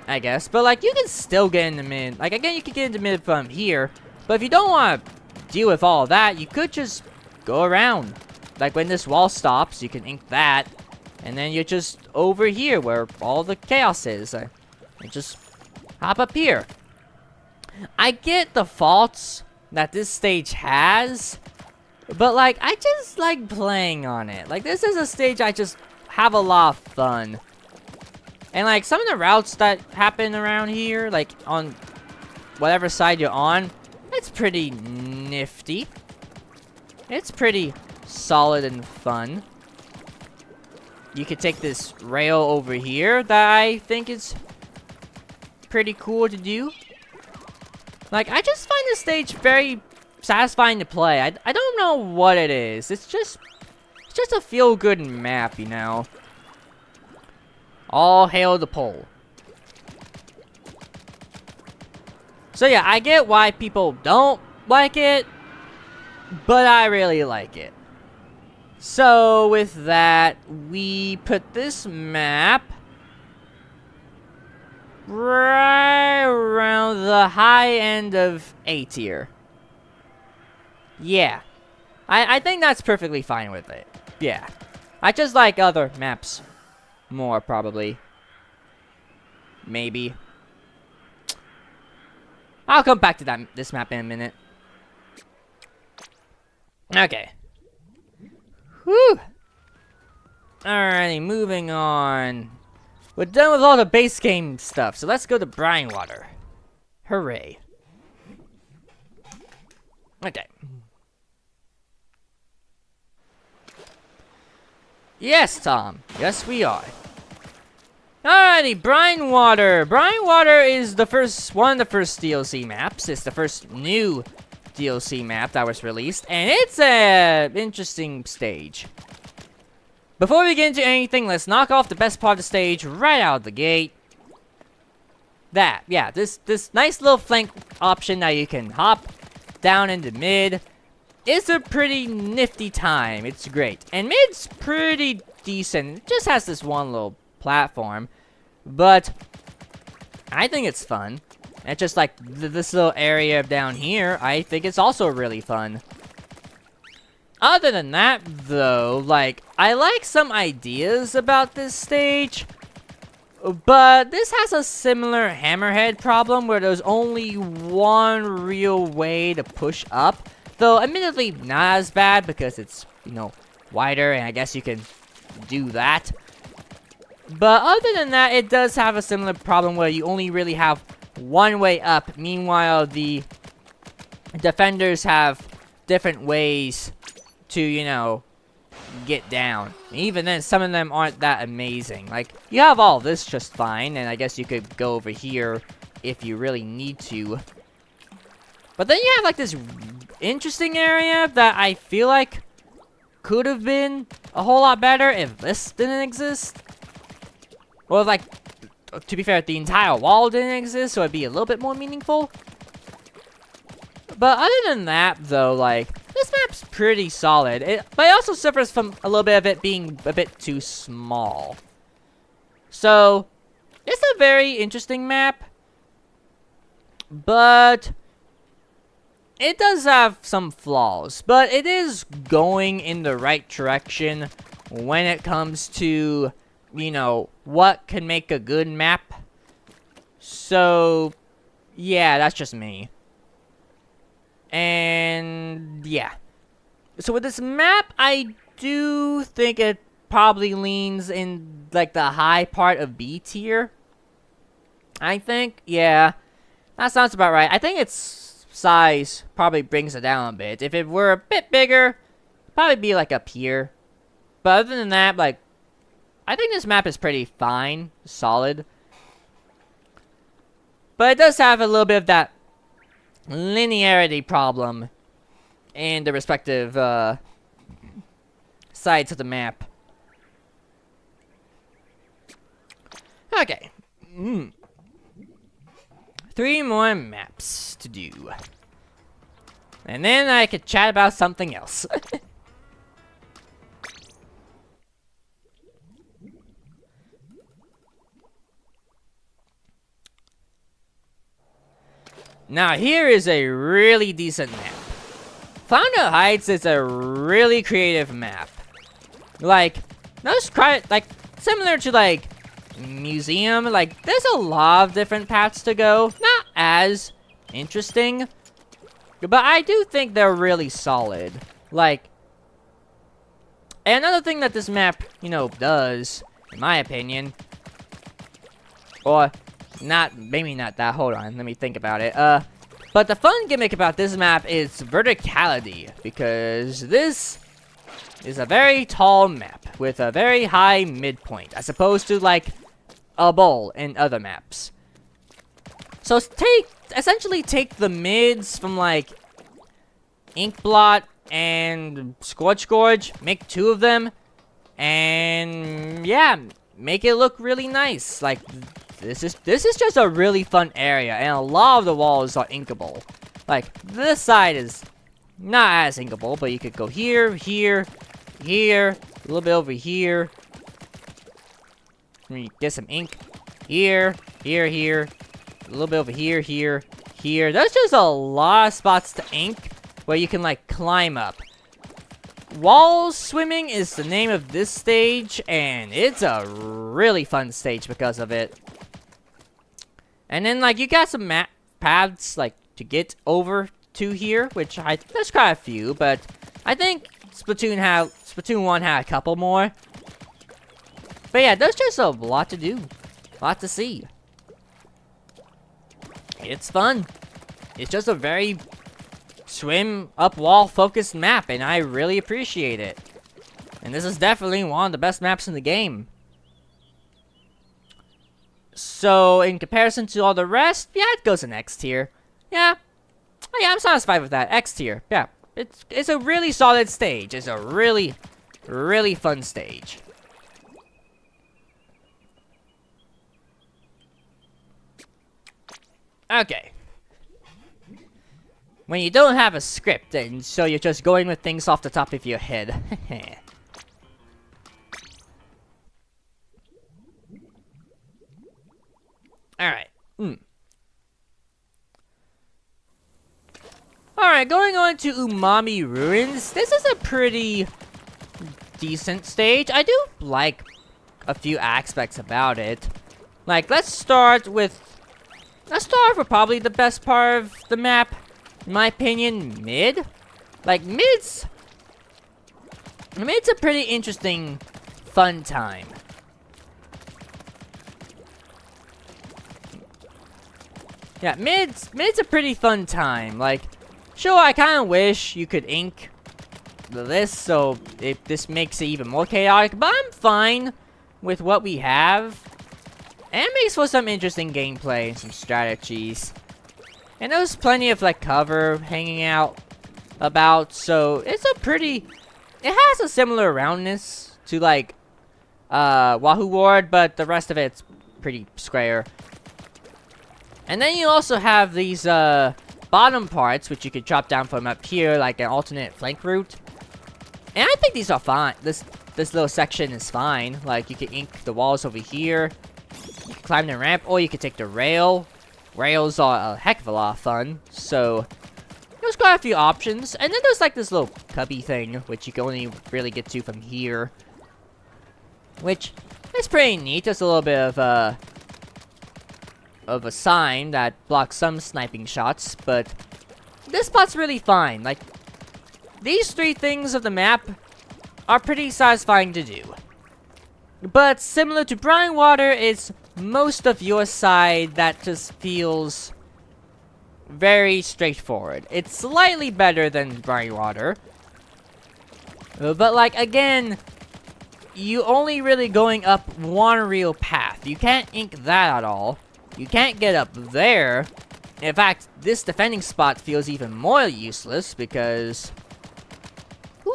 I guess, but like you can still get into mid. Like again, you can get into mid from here, but if you don't want to deal with all of that, you could just go around. Like when this wall stops, you can ink that, and then you're just over here where all the chaos is. And just hop up here. I get the faults that this stage has, but like I just like playing on it. Like this is a stage I just have a lot of fun. And like some of the routes that happen around here, like on whatever side you're on, it's pretty nifty. It's pretty solid and fun. You could take this rail over here that I think is pretty cool to do. Like, I just find this stage very satisfying to play. I don't know what it is. It's just a feel-good map, you know. All hail the pole. So yeah, I get why people don't like it, but I really like it. So with that, we put this map right around the high end of A tier. Yeah. I think that's perfectly fine with it. Yeah. I just like other maps more, probably. Maybe. I'll come back to this map in a minute. Okay. Whew. Alrighty, moving on. We're done with all the base game stuff, so let's go to brine water. Hooray. Okay. Yes, Tom. Yes, we are. Alrighty, brine water. Brine water is one of the first DLC maps. It's the first new DLC map that was released, and it's an interesting stage. Before we get into anything, let's knock off the best part of the stage right out of the gate. This nice little flank option that you can hop down into mid. It's a pretty nifty time. It's great. And mid's pretty decent. It just has this one little platform. But I think it's fun. And just like this little area down here, I think it's also really fun. Other than that, though, like, I like some ideas about this stage. But this has a similar Hammerhead problem where there's only one real way to push up. Though, admittedly, not as bad because it's, you know, wider and I guess you can do that. But other than that, it does have a similar problem where you only really have one way up. Meanwhile, the defenders have different ways to, you know, get down. Even then, some of them aren't that amazing. Like, you have all this just fine, and I guess you could go over here if you really need to. But then you have, like, this interesting area that I feel like could have been a whole lot better if this didn't exist. Or, like, to be fair, the entire wall didn't exist, so it'd be a little bit more meaningful. But other than that, though, like, this map's pretty solid. But it also suffers from a little bit of it being a bit too small. So, it's a very interesting map. But it does have some flaws. But it is going in the right direction when it comes to, you know, what can make a good map. So, yeah, that's just me. And, yeah. So with this map, I do think it probably leans in, like, the high part of B tier. I think, yeah. That sounds about right. I think its size probably brings it down a bit. If it were a bit bigger, it'd probably be, like, up here. But other than that, like, I think this map is pretty fine, solid. But it does have a little bit of that linearity problem in the respective sides of the map. Okay. 3 more maps to do. And then I could chat about something else. Now, here is a really decent map. Flounder Heights is a really creative map. Like, similar to, like, Museum. Like, there's a lot of different paths to go. Not as interesting. But I do think they're really solid. Like, and another thing that this map, you know, does, in my opinion, or maybe not that, hold on, let me think about it. But the fun gimmick about this map is verticality, because this is a very tall map with a very high midpoint, as opposed to, like, a bowl in other maps. So essentially take the mids from, like, Inkblot and Scorch Gorge, make 2 of them, and yeah, make it look really nice. Like, this is just a really fun area, and a lot of the walls are inkable. Like, this side is not as inkable, but you could go here, here, here, a little bit over here. Let me get some ink. Here, here, here, a little bit over here, here, here. There's just a lot of spots to ink where you can, like, climb up. Wall swimming is the name of this stage, and it's a really fun stage because of it. And then, like, you got some map paths, like, to get over to here, which there's quite a few, but I think Splatoon 1 had a couple more. But yeah, there's just a lot to do. A lot to see. It's fun. It's just a very swim up wall focused map, and I really appreciate it. And this is definitely one of the best maps in the game. So in comparison to all the rest, yeah, it goes in X tier. Yeah. Oh, yeah, I'm satisfied with that. X tier. Yeah. It's a really solid stage. It's a really, really fun stage. Okay. When you don't have a script, and so you're just going with things off the top of your head. Alright. Alright, going on to Umami Ruins. This is a pretty decent stage. I do like a few aspects about it. Like, let's start with probably the best part of the map. In my opinion, mid. Like, mid's a pretty interesting, fun time. Yeah, mid's a pretty fun time. Like, sure, I kind of wish you could ink this, so this makes it even more chaotic, but I'm fine with what we have. And it makes for some interesting gameplay and some strategies. And there's plenty of, like, cover hanging out about, so it's a pretty... It has a similar roundness to, like, Wahoo Ward, but the rest of it's pretty square. And then you also have these, bottom parts, which you could chop down from up here, like an alternate flank route. And I think these are fine. This little section is fine. Like, you can ink the walls over here. You can climb the ramp, or you can take the rail. Rails are a heck of a lot of fun, so there's quite a few options. And then there's like this little cubby thing, which you can only really get to from here, which is pretty neat. There's a little bit of a sign that blocks some sniping shots, but this spot's really fine. Like, these three things of the map are pretty satisfying to do. But similar to Brine Water, it's most of your side that just feels very straightforward. It's slightly better than Brine Water. But, like, again, you only really going up one real path. You can't ink that at all. You can't get up there. In fact, this defending spot feels even more useless because... Who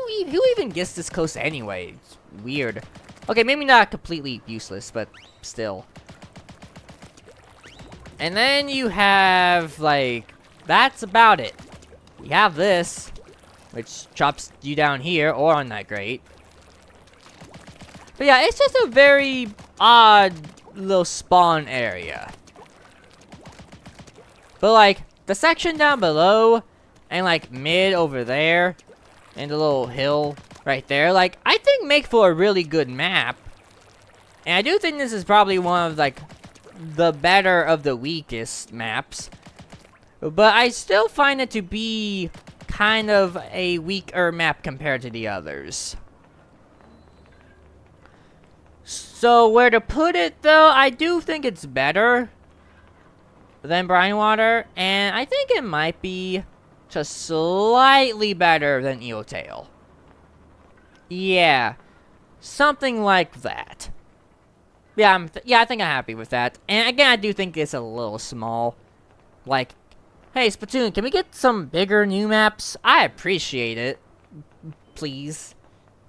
even gets this close anyway? It's weird. Okay, maybe not completely useless, but still. And then you have, like, that's about it. You have this, which chops you down here, or on that grate. But yeah, it's just a very odd little spawn area. But, like, the section down below, and, like, mid over there, and the little hill right there, like, I think make for a really good map. And I do think this is probably one of, like, the better of the weakest maps. But I still find it to be kind of a weaker map compared to the others. So, where to put it, though, I do think it's better than Brine Water, and I think it might be just slightly better than Eel Tail. Yeah, something like that. Yeah, I think I'm happy with that. And again, I do think it's a little small. Like, hey, Splatoon, can we get some bigger new maps? I appreciate it. Please.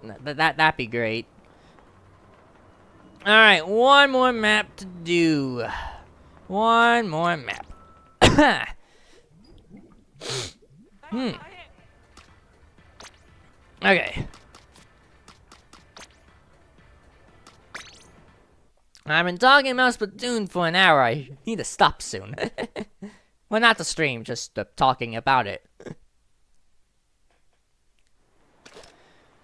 That'd be great. Alright, one more map to do. One more map. Okay. I've been talking about Splatoon for an hour. I need to stop soon. Well, not the stream, just talking about it.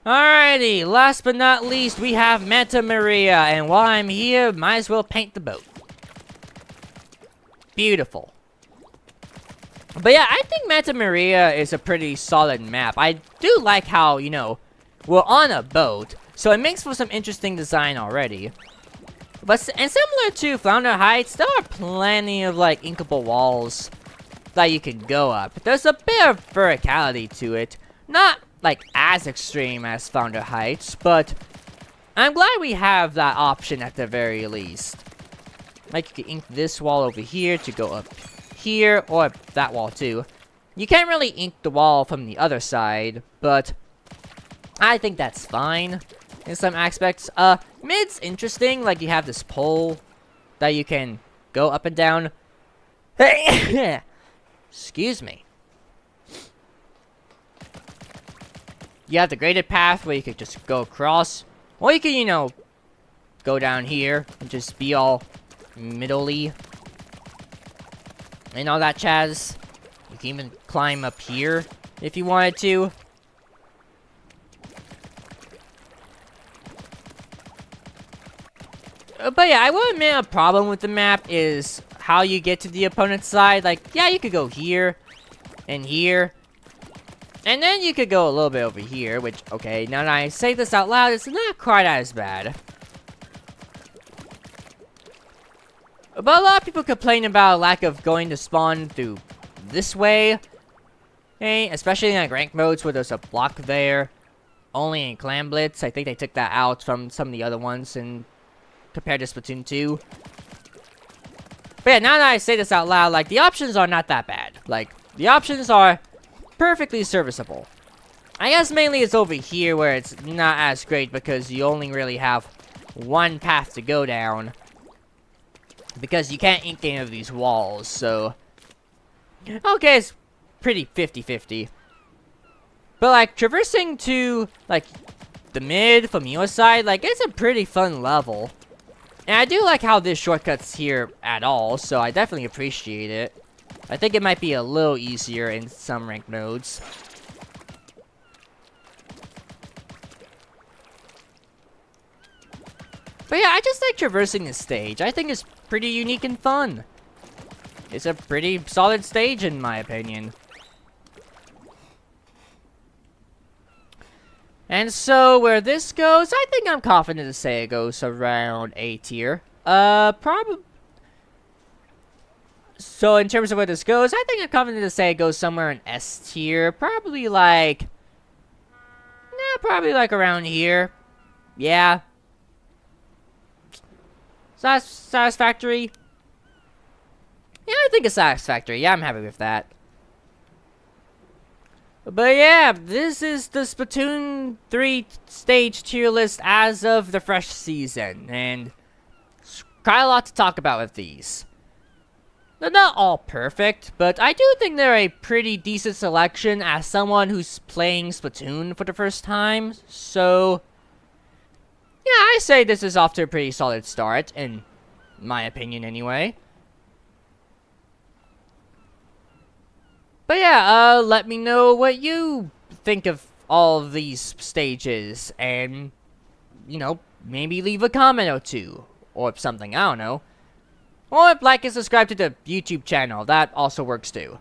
Alrighty, last but not least, we have Manta Maria, and while I'm here, might as well paint the boat. Beautiful. But yeah, I think Manta Maria is a pretty solid map. I do like how, you know, we're on a boat, so it makes for some interesting design already. And similar to Flounder Heights, there are plenty of, like, inkable walls that you can go up. There's a bit of verticality to it. Not, like, as extreme as Flounder Heights, but I'm glad we have that option at the very least. Like, you can ink this wall over here to go up here, or that wall too. You can't really ink the wall from the other side, but I think that's fine in some aspects. Mid's interesting, like you have this pole that you can go up and down. Excuse me. You have the graded path where you could just go across, or you can, you know, go down here and just be all middle-y and all that jazz. You can even climb up here if you wanted to. But yeah, I will admit a problem with the map is how you get to the opponent's side. Like, yeah, you could go here and here. And then you could go a little bit over here, which, okay, now that I say this out loud, it's not quite as bad. But a lot of people complain about lack of going to spawn through this way. Hey, especially in like ranked modes where there's a block there. Only in Clan Blitz, I think they took that out from some of the other ones and compared to Splatoon 2. But yeah, now that I say this out loud, like, the options are not that bad. Like, the options are perfectly serviceable. I guess mainly it's over here where it's not as great because you only really have one path to go down. Because you can't ink any of these walls, so okay, it's pretty 50-50. But like, traversing to, like, the mid from your side, like, it's a pretty fun level. And I do like how this shortcut's here at all, so I definitely appreciate it. I think it might be a little easier in some ranked modes. But yeah, I just like traversing this stage. I think it's pretty unique and fun. It's a pretty solid stage in my opinion. And so where this goes, I think I'm confident to say it goes around A tier. Probably. So in terms of where this goes, I think I'm confident to say it goes somewhere in S tier. Probably like, probably like around here. Yeah. Satisfactory? Yeah, I think it's satisfactory. Yeah, I'm happy with that. But yeah, this is the Splatoon 3 stage tier list as of the fresh season. And quite a lot to talk about with these. They're not all perfect, but I do think they're a pretty decent selection as someone who's playing Splatoon for the first time. So yeah, I say this is off to a pretty solid start, in my opinion anyway. But yeah, let me know what you think of all of these stages, and, you know, maybe leave a comment or two, or something, I don't know. Or like and subscribe to the YouTube channel, that also works too.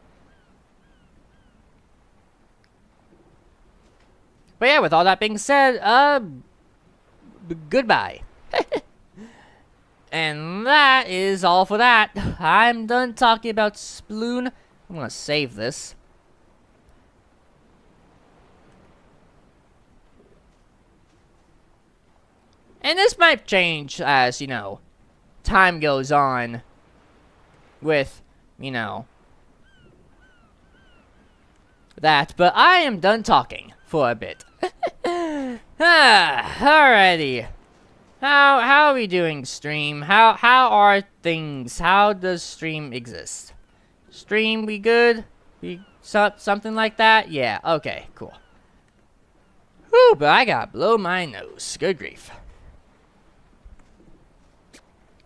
But yeah, with all that being said, goodbye. And that is all for that. I'm done talking about Sploon. I'm gonna save this. And this might change as, you know, time goes on with, you know, that. But I am done talking for a bit. Alrighty. How are we doing, stream? How are things? How does stream exist? Stream, we good? Something like that? Yeah, okay, cool. Whew, but I got blow my nose. Good grief.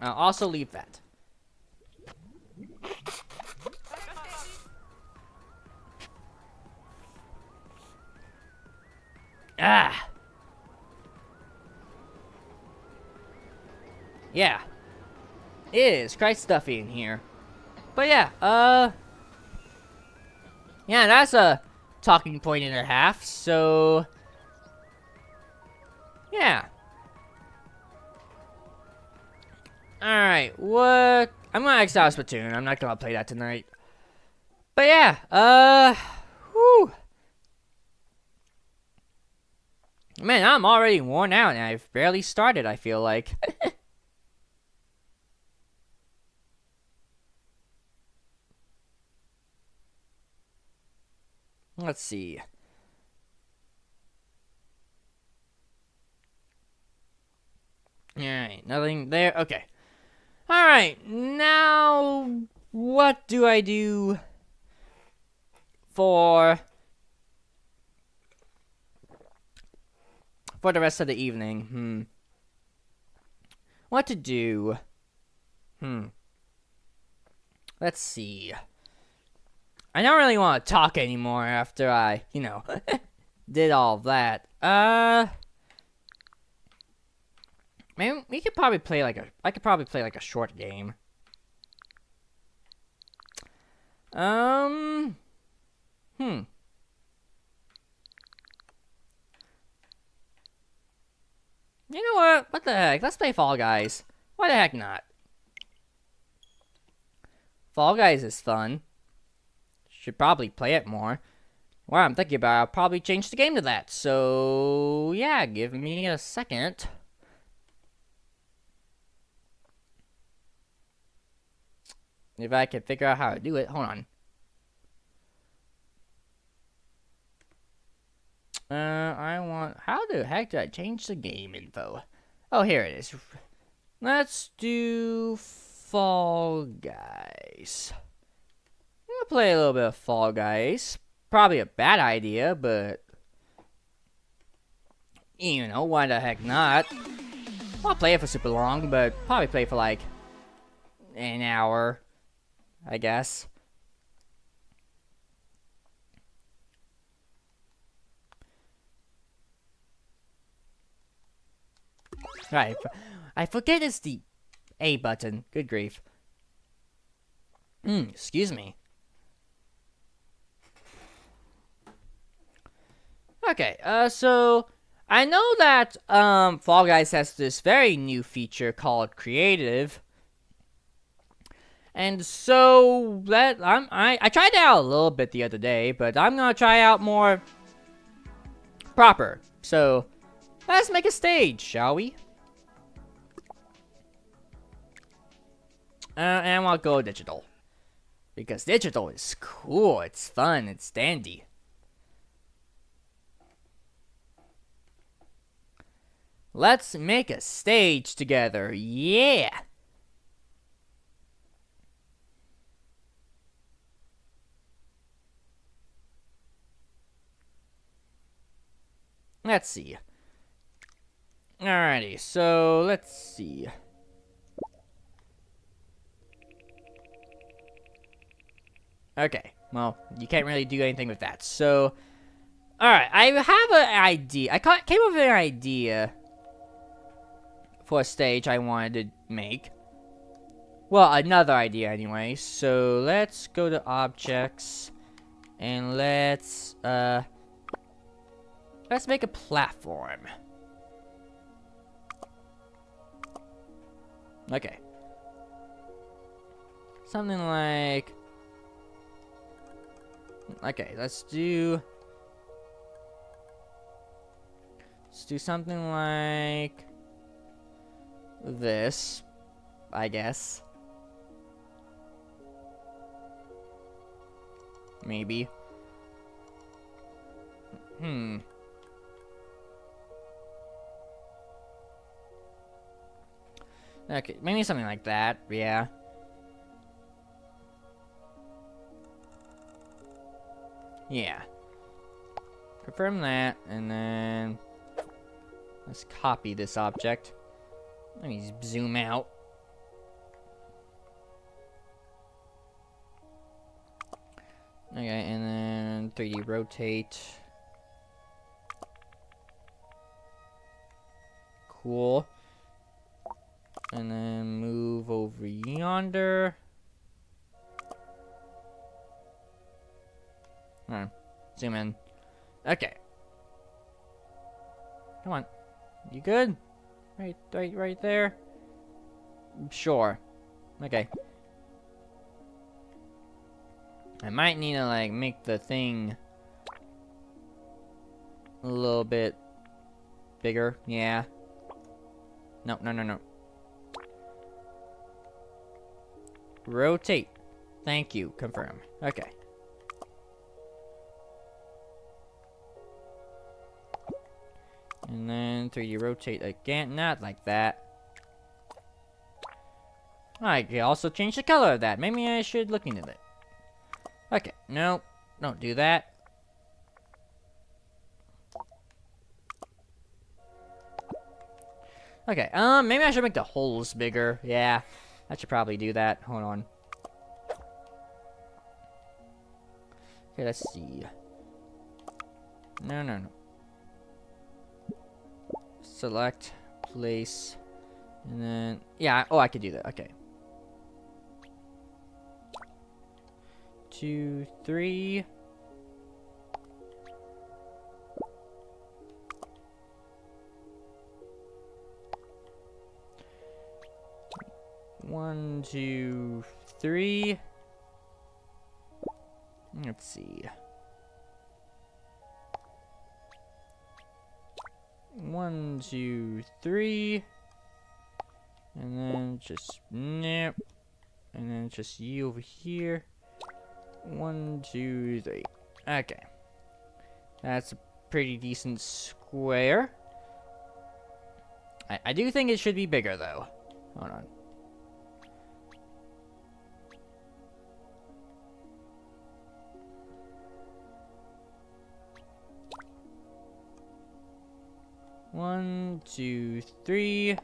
I'll also leave that. Ah. Yeah, it is quite stuffy in here. But yeah, yeah, that's a talking point and a half. So yeah. Alright, what? I'm gonna exile Splatoon. I'm not gonna play that tonight. But yeah, whew. Man, I'm already worn out and I've barely started, I feel like. Let's see. Alright, nothing there. Okay. Alright, now what do I do for the rest of the evening? What to do? Let's see. I don't really want to talk anymore after I, did all of that. Maybe we could probably play I could probably play like a short game. You know what? What the heck? Let's play Fall Guys. Why the heck not? Fall Guys is fun. Should probably play it more. Well, I'm thinking about it, I'll probably change the game to that. So, yeah, give me a second. If I can figure out how to do it. Hold on. How the heck did I change the game info? Oh, here it is. Let's do Fall Guys. I'm gonna play a little bit of Fall Guys. Probably a bad idea, but why the heck not? I'll play it for super long, but probably play for like an hour, I guess. Right, I forget it's the A button. Good grief. Excuse me. Okay, so I know that Fall Guys has this very new feature called Creative. And so I tried it out a little bit the other day, but I'm gonna try out more proper. So let's make a stage, shall we? And I'll go digital. Because digital is cool, it's fun, it's dandy. Let's make a stage together, yeah! Let's see. Alrighty, so let's see. Okay, well, you can't really do anything with that. So, alright, I have an idea. I came up with an idea for a stage I wanted to make. Well, another idea anyway. So, let's go to objects. And let's make a platform. Okay. Something like... Okay, let's do something like this, I guess. Maybe. Okay, maybe something like that, yeah. Yeah. Confirm that, and then let's copy this object. Let me zoom out. Okay, and then 3D rotate. Cool. And then yonder. Zoom in. Okay. Come on. You good? Right there? Sure. Okay. I might need to, like, make the thing a little bit bigger. Yeah. No. Rotate. Thank you. Confirm. Okay. And then 3D rotate again. Not like that. I can also change the color of that. Maybe I should look into that. Okay. No. Don't do that. Okay. Maybe I should make the holes bigger. Yeah. I should probably do that. Hold on. Okay, let's see. No. Select, place, and then, yeah, oh, I could do that, okay. 2, 3. One, 2, 3. Let's see. 1, 2, 3. And then just snap. And then just you over here. 1, 2, 3. Okay. That's a pretty decent square. I do think it should be bigger though. Hold on. One, 2, 3.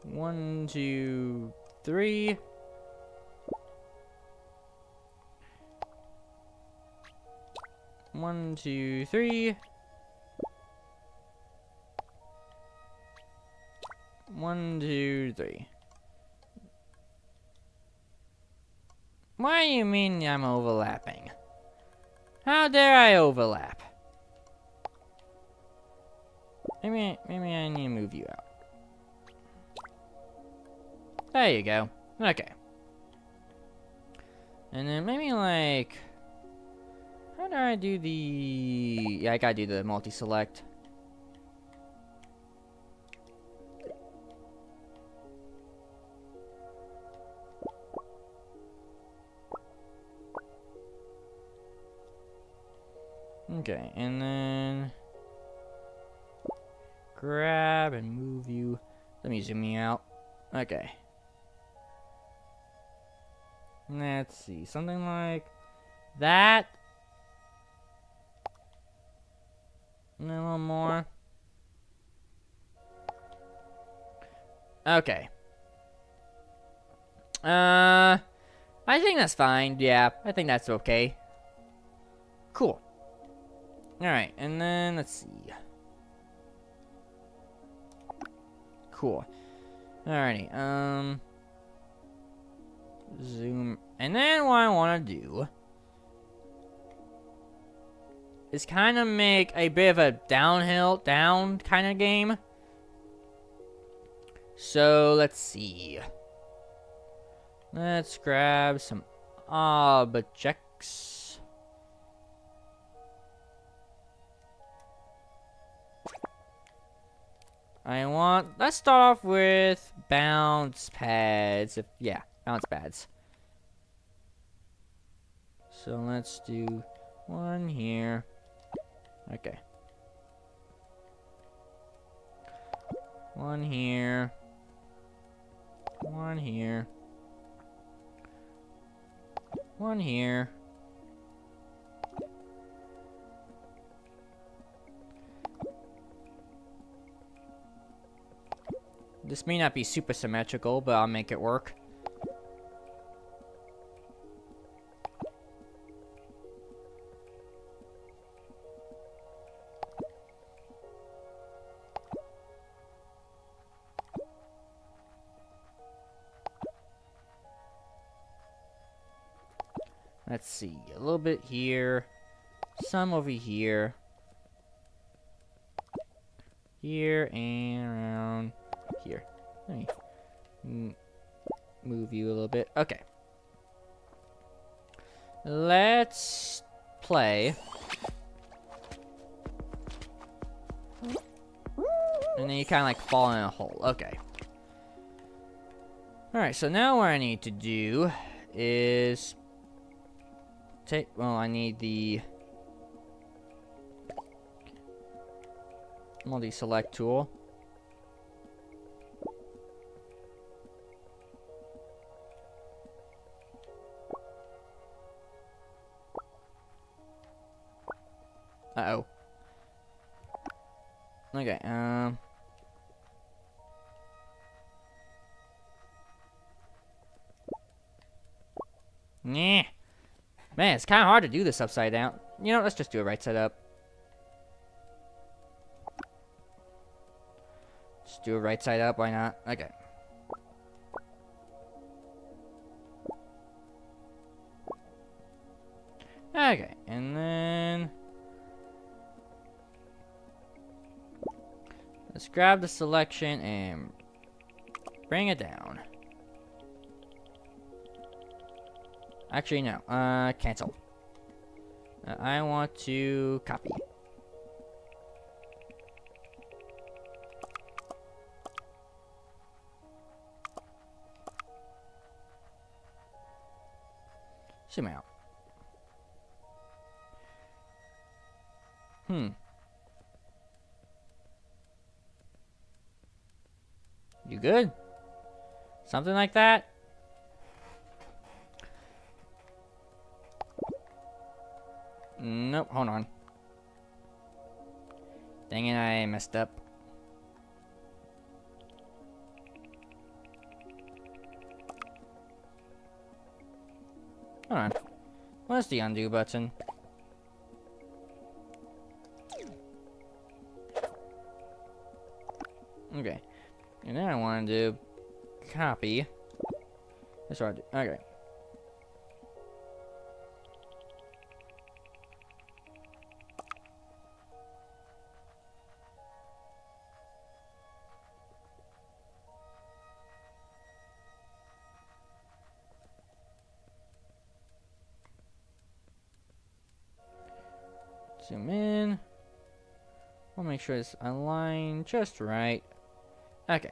One, 2, 3. One, 2, 3. 1, 2, 3. Why do you mean I'm overlapping? How dare I overlap? Maybe I need to move you out. There you go. Okay. And then maybe like... How do I do the... Yeah, I gotta do the multi-select. Okay, and then... Grab and move you. Let me zoom you out. Okay. Let's see, something like that. And a little more. Okay. I think that's fine. Yeah, I think that's okay. Cool. Alright, and then let's see. Cool. Alrighty, zoom. And then what I want to do is kind of make a bit of a down kind of game. So let's see. Let's grab some objects. Let's start off with bounce pads. Yeah, bounce pads. So let's do one here. Okay. One here. One here. One here. This may not be super symmetrical, but I'll make it work. Let's see. A little bit here. Some over here. Here and around here. Let me move you a little bit. Okay. Let's play. And then you kind of like fall in a hole. Okay. Alright, so now what I need to do is take, well, I need the multi-select tool. Uh-oh. Okay, Nah. Man, it's kind of hard to do this upside down. You know, let's just do it right side up. Just do it right side up, why not? Okay. Okay, and then let's grab the selection and bring it down. Actually, no. Cancel. I want to copy. Zoom out. You good? Something like that? Nope, hold on. Dang it, I messed up. Hold on. What's the undo button? Okay. And then I wanted to copy. That's what I do. Okay. Zoom in. I'll make sure it's aligned just right. Okay.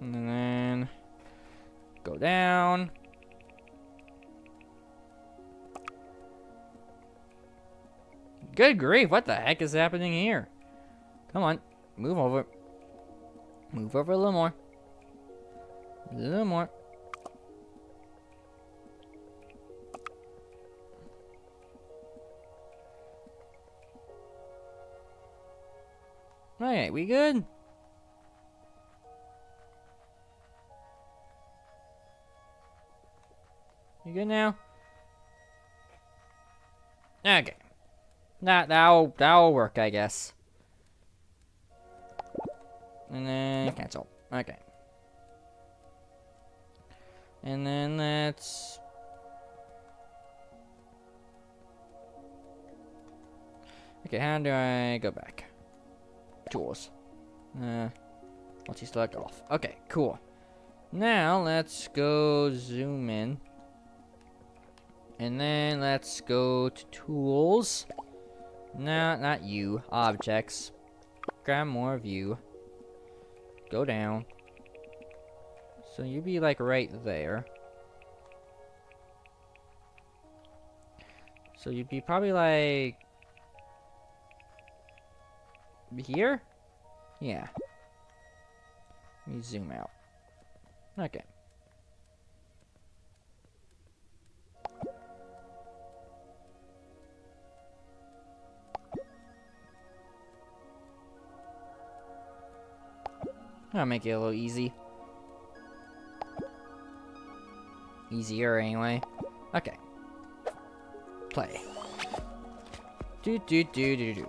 And then go down. Good grief, what the heck is happening here? Come on, move over. Move over a little more. A little more. Okay, we good? You good now? Okay. That'll work, I guess. And then cancel. Okay. And then let's okay, how do I go back? Tools. Multi-select off. Okay, cool. Now let's go zoom in. And then let's go to tools. No, not you. Objects. Grab more view. Go down. So you'd be like right there. So you'd be probably like here? Yeah. Let me zoom out. Okay. I'll make it a little easy. Easier anyway. Okay. Play. Do do do do do.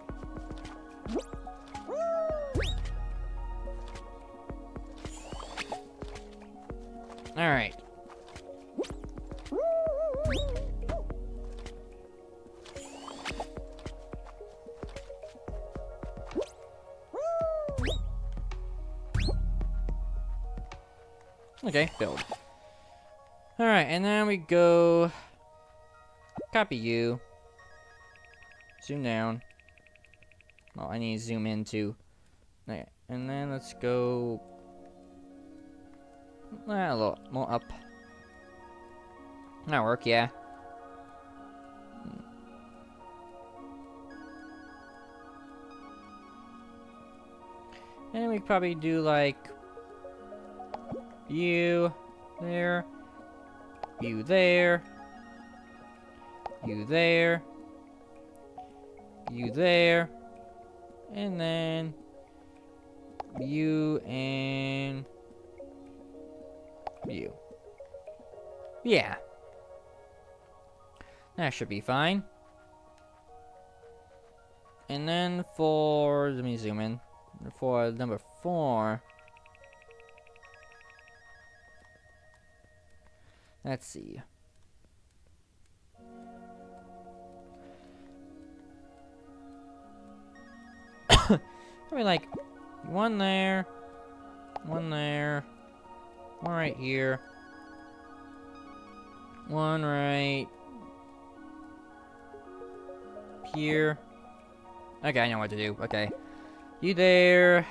Alright. Okay, build. Alright, and then we go... Copy you. Zoom down. Oh, I need to zoom in too. Okay, and then let's go... a little more up. That'll work, yeah. And we could probably do like... You there. You there. You there. You there. And then... You and... You. Yeah. That should be fine. And then for... Let me zoom in. For number 4... Let's see. Probably like... One there. One there. One right here. One right... Here. Okay, I know what to do. Okay. You there.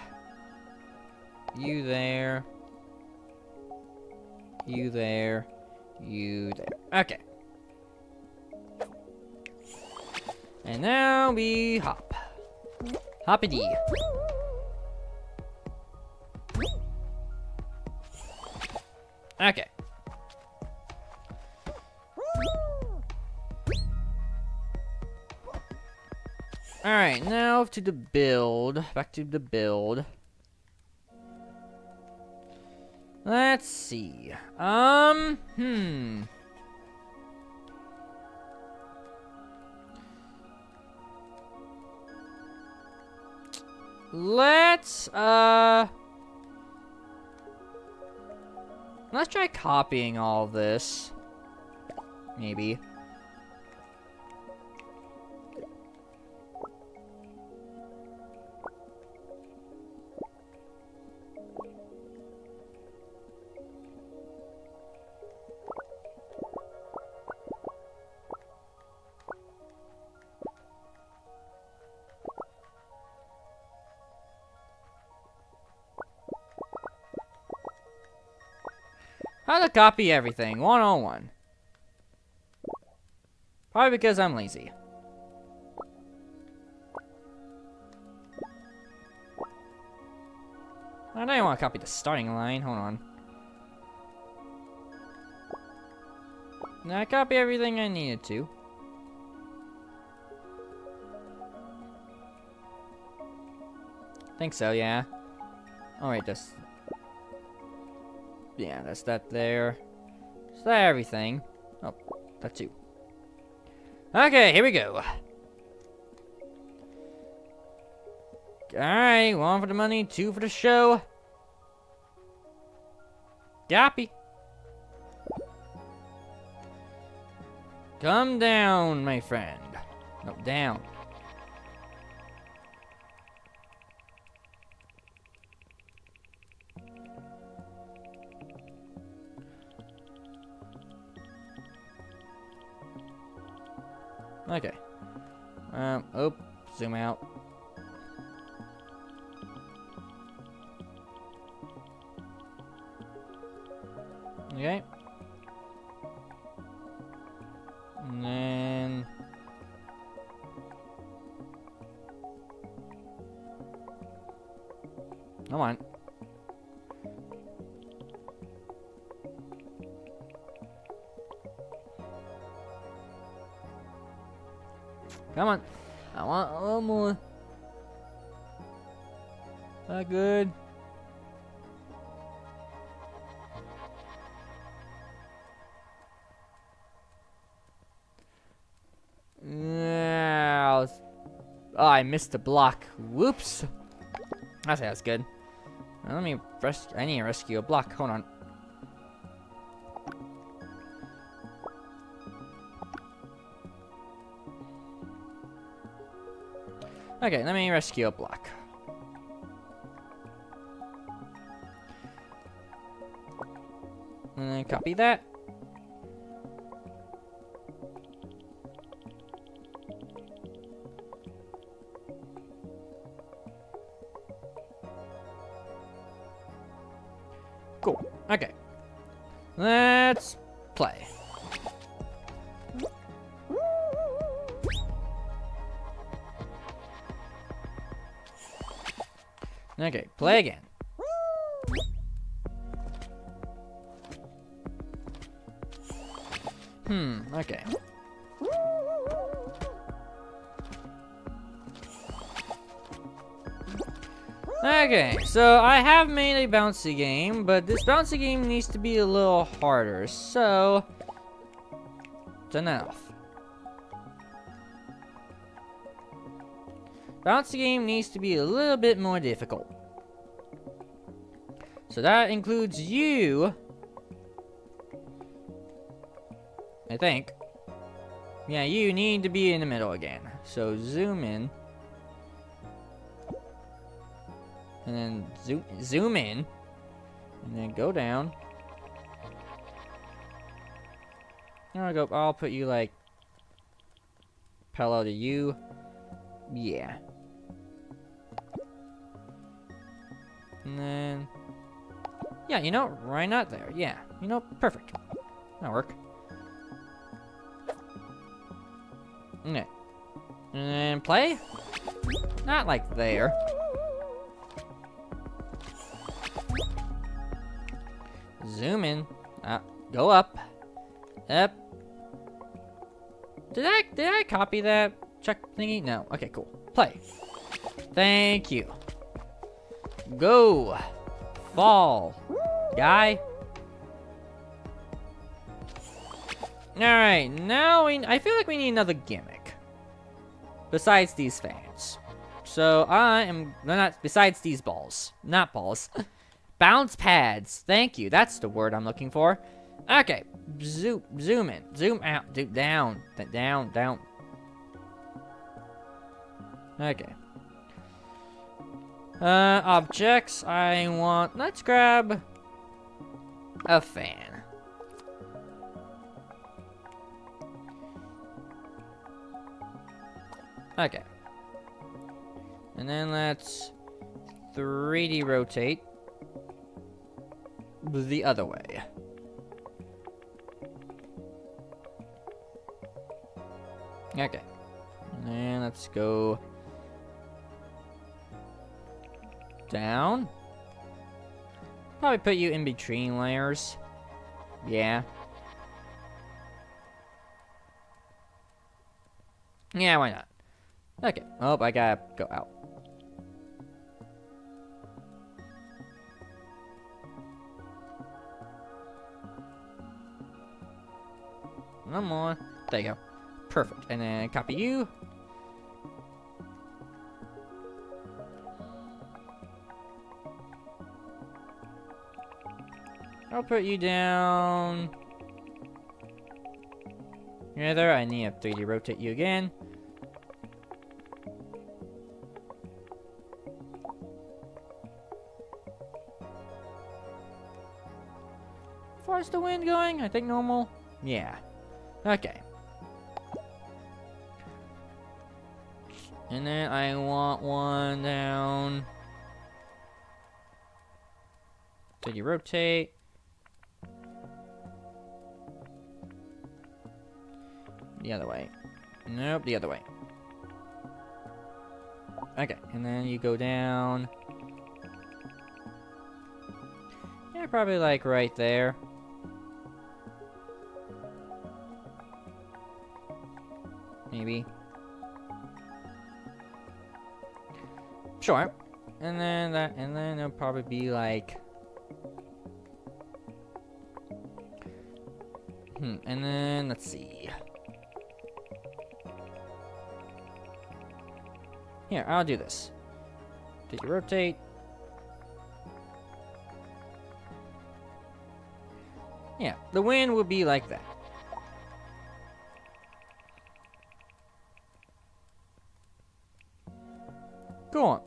You there. You there. You there. Okay. And now we hop. Hoppity. Okay. Alright, now to the build. Back to the build. Let's see. Let's try copying all this. Maybe. How to copy everything, 101. Probably because I'm lazy. I don't want to copy the starting line, hold on. Now I copy everything I needed to. Think so, yeah. Alright, that's... Yeah, that's that there. Is that everything? Oh, that too. Okay, here we go. Alright, 1 for the money, 2 for the show. Copy. Come down, my friend. No, down. Okay. Oh, zoom out. Okay. And then... Come on. Come on. I want a little more. Not good. Yeah. Oh, I missed the block. Whoops. That's good. Now let me I need to rescue a block. Hold on. Okay, let me rescue a block. And then copy that. Cool. Okay. Let's play. Okay, play again. Okay. Okay, so I have made a bouncy game, but this bouncy game needs to be a little harder, so... It's enough. Bouncy game needs to be a little bit more difficult. So that includes you. I think. Yeah, you need to be in the middle again. So zoom in. And then zoom in. And then go down. I'll put you like parallel to you. Yeah. And then yeah, you know, right not there. Yeah. You know, perfect. That'll work. Okay. And then play? Not like there. Zoom in. Go up. Up. Did I copy that check thingy? No. Okay, cool. Play. Thank you. Go. Fall. Guy. Alright, now I feel like we need another gimmick. Besides these fans. So besides these balls. Not balls. Bounce pads. Thank you. That's the word I'm looking for. Okay. Zoom in. Zoom out. Down. Down. Okay. Objects. Let's grab a fan. Okay. And then let's 3D rotate the other way. Okay. And then let's go down. Probably put you in between layers. Yeah. Yeah, why not? Okay. Oh, I gotta go out. One more. There you go. Perfect. And then copy you. I'll put you down. You're there. I need to 3D rotate you again. As far as the wind going, I think normal. Yeah. Okay. And then I want one down. 3D rotate. The other way. Nope, the other way. Okay, and then you go down. Yeah, probably like right there. Maybe. Sure. And then it'll probably be like... and then, let's see. Here, I'll do this. Did you rotate? Yeah, the wind will be like that. Go on.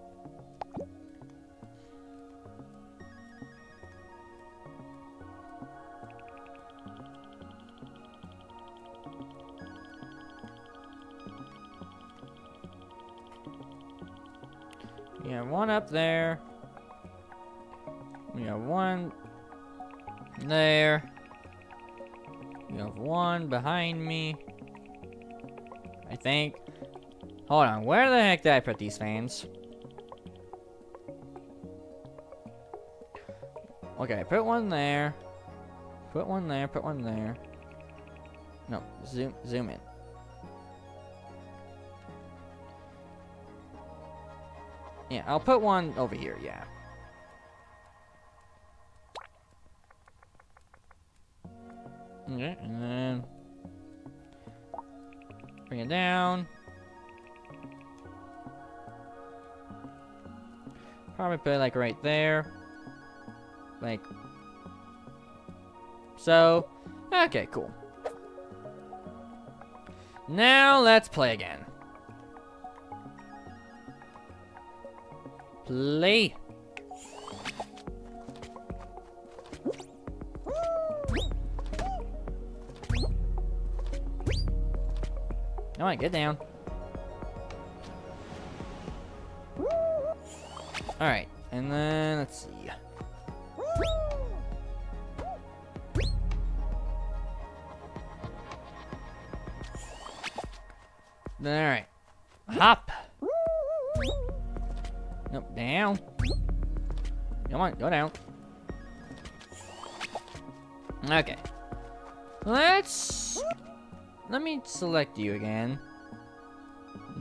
You have one up there. You have one there. You have one behind me. I think. Hold on, where the heck did I put these fans? Okay, put one there. Put one there, put one there. No, zoom in. Yeah, I'll put one over here, yeah. Okay, and then bring it down. Probably put it like right there. Like so. Okay, cool. Now let's play again. Play. Alright, get down. Alright, and then let's see. Alright. Hop. Nope, down. Come on, go down. Okay. Let me select you again.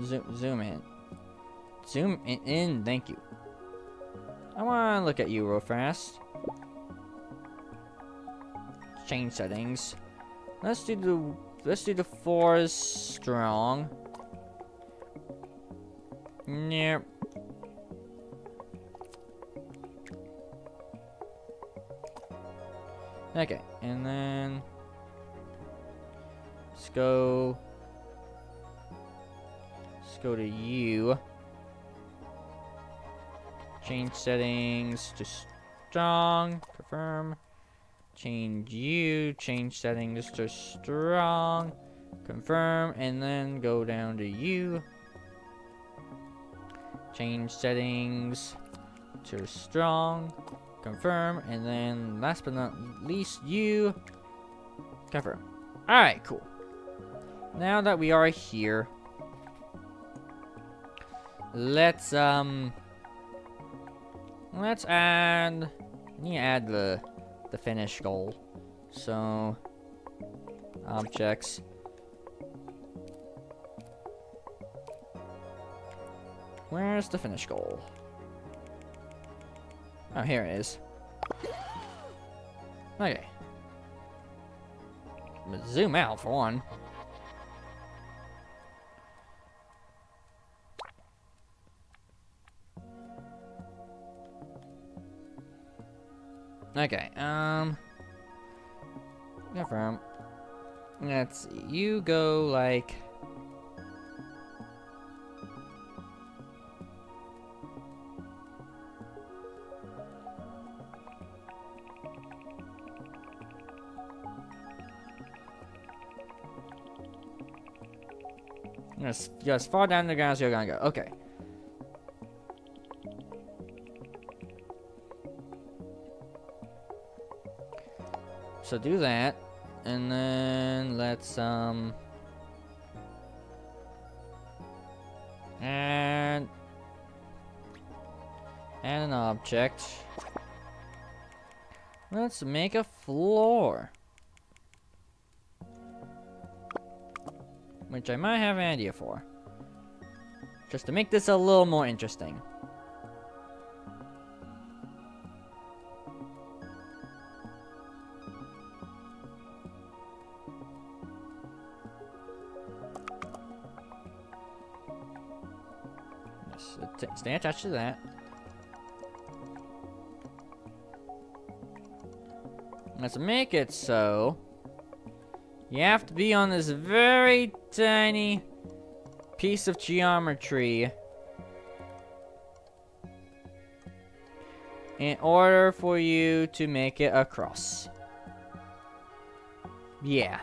Zoom in. Zoom in, thank you. I want to look at you real fast. Change settings. Let's do the forest strong. Yep. Okay, and then let's go to you. Change settings to strong. Confirm. Change you. Change settings to strong. Confirm. And then go down to you. Change settings to strong. Confirm. And then last but not least, you. Confirm. Alright, cool. Now that we are here, let's add. I need to add the finish goal. So objects. Where's the finish goal? Oh, here it is. Okay. But zoom out for one. Okay, confirm. Let's see, you go like just fall down the ground as you're gonna go. Okay. So do that, and then let's add an object. Let's make a floor, which I might have an idea for, just to make this a little more interesting. Stay attached to that. Let's make it so you have to be on this very tiny piece of geometry in order for you to make it a cross. Yeah.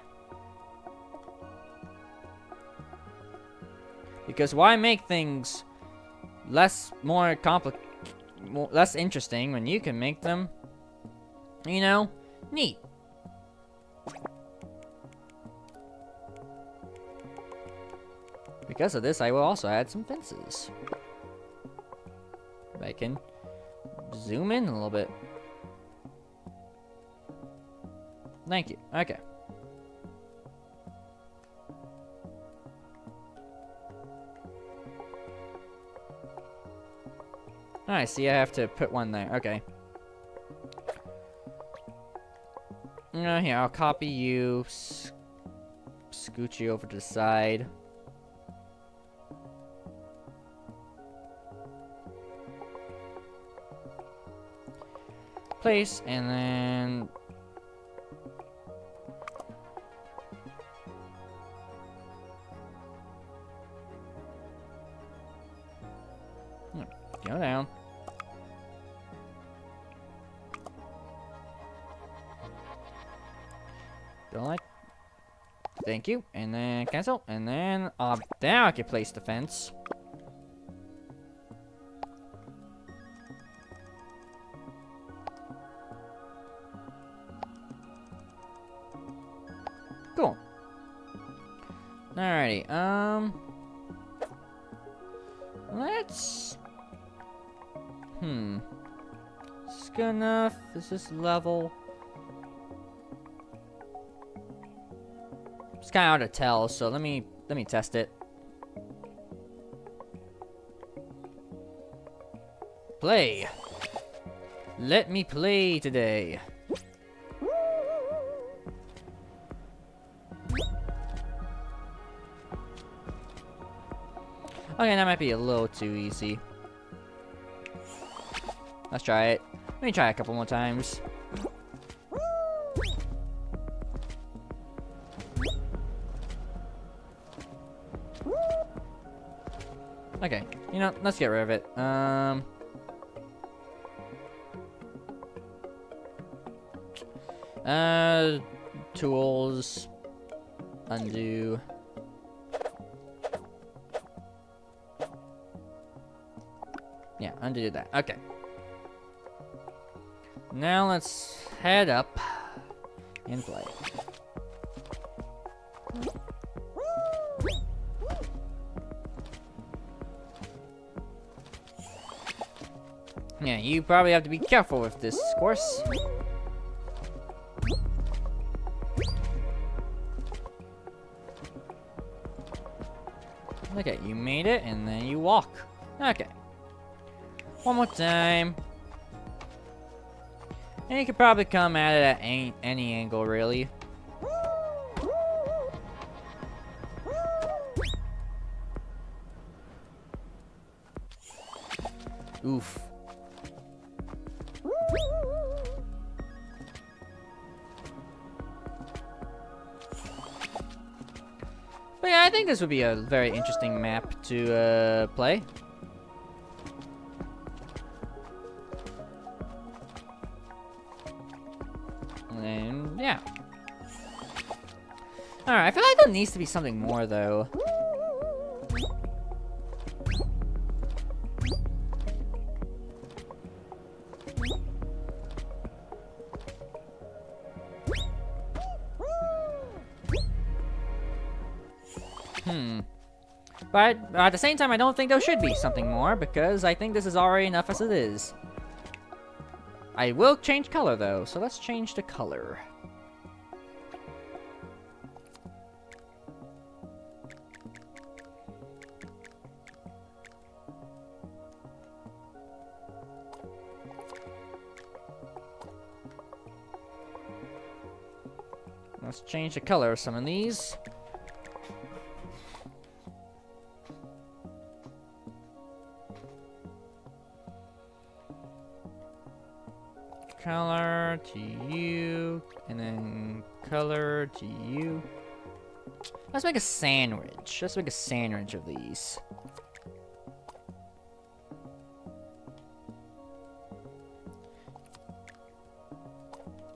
Because why make things less interesting when you can make them, you know, neat. Because of this, I will also add some fences. I can zoom in a little bit. Thank you. Okay. I see, I have to put one there. Okay. Here, I'll copy you. Scoot you over to the side. Place, and then... Go down. Don't like. Thank you. And then cancel. And then now I can place the fence. Cool. Alrighty. Let's. Is this good enough? Is this level? It's kind of hard to tell, so let me test it. Play. Let me play today. Okay, that might be a little too easy. Let's try it. Let me try it a couple more times. Okay, you know, let's get rid of it. Tools, undo. Yeah, undo that. Okay. Now let's head up and play. Yeah, you probably have to be careful with this course. Okay, you made it, and then you walk. Okay. One more time. And you could probably come at it at any angle, really. Oof. But yeah, I think this would be a very interesting map to play. And yeah. Alright, I feel like there needs to be something more though. But at the same time, I don't think there should be something more, because I think this is already enough as it is. I will change color, though, so let's change the color. Let's change the color of some of these. Color to you, and then color to you. Let's make a sandwich. Let's make a sandwich of these.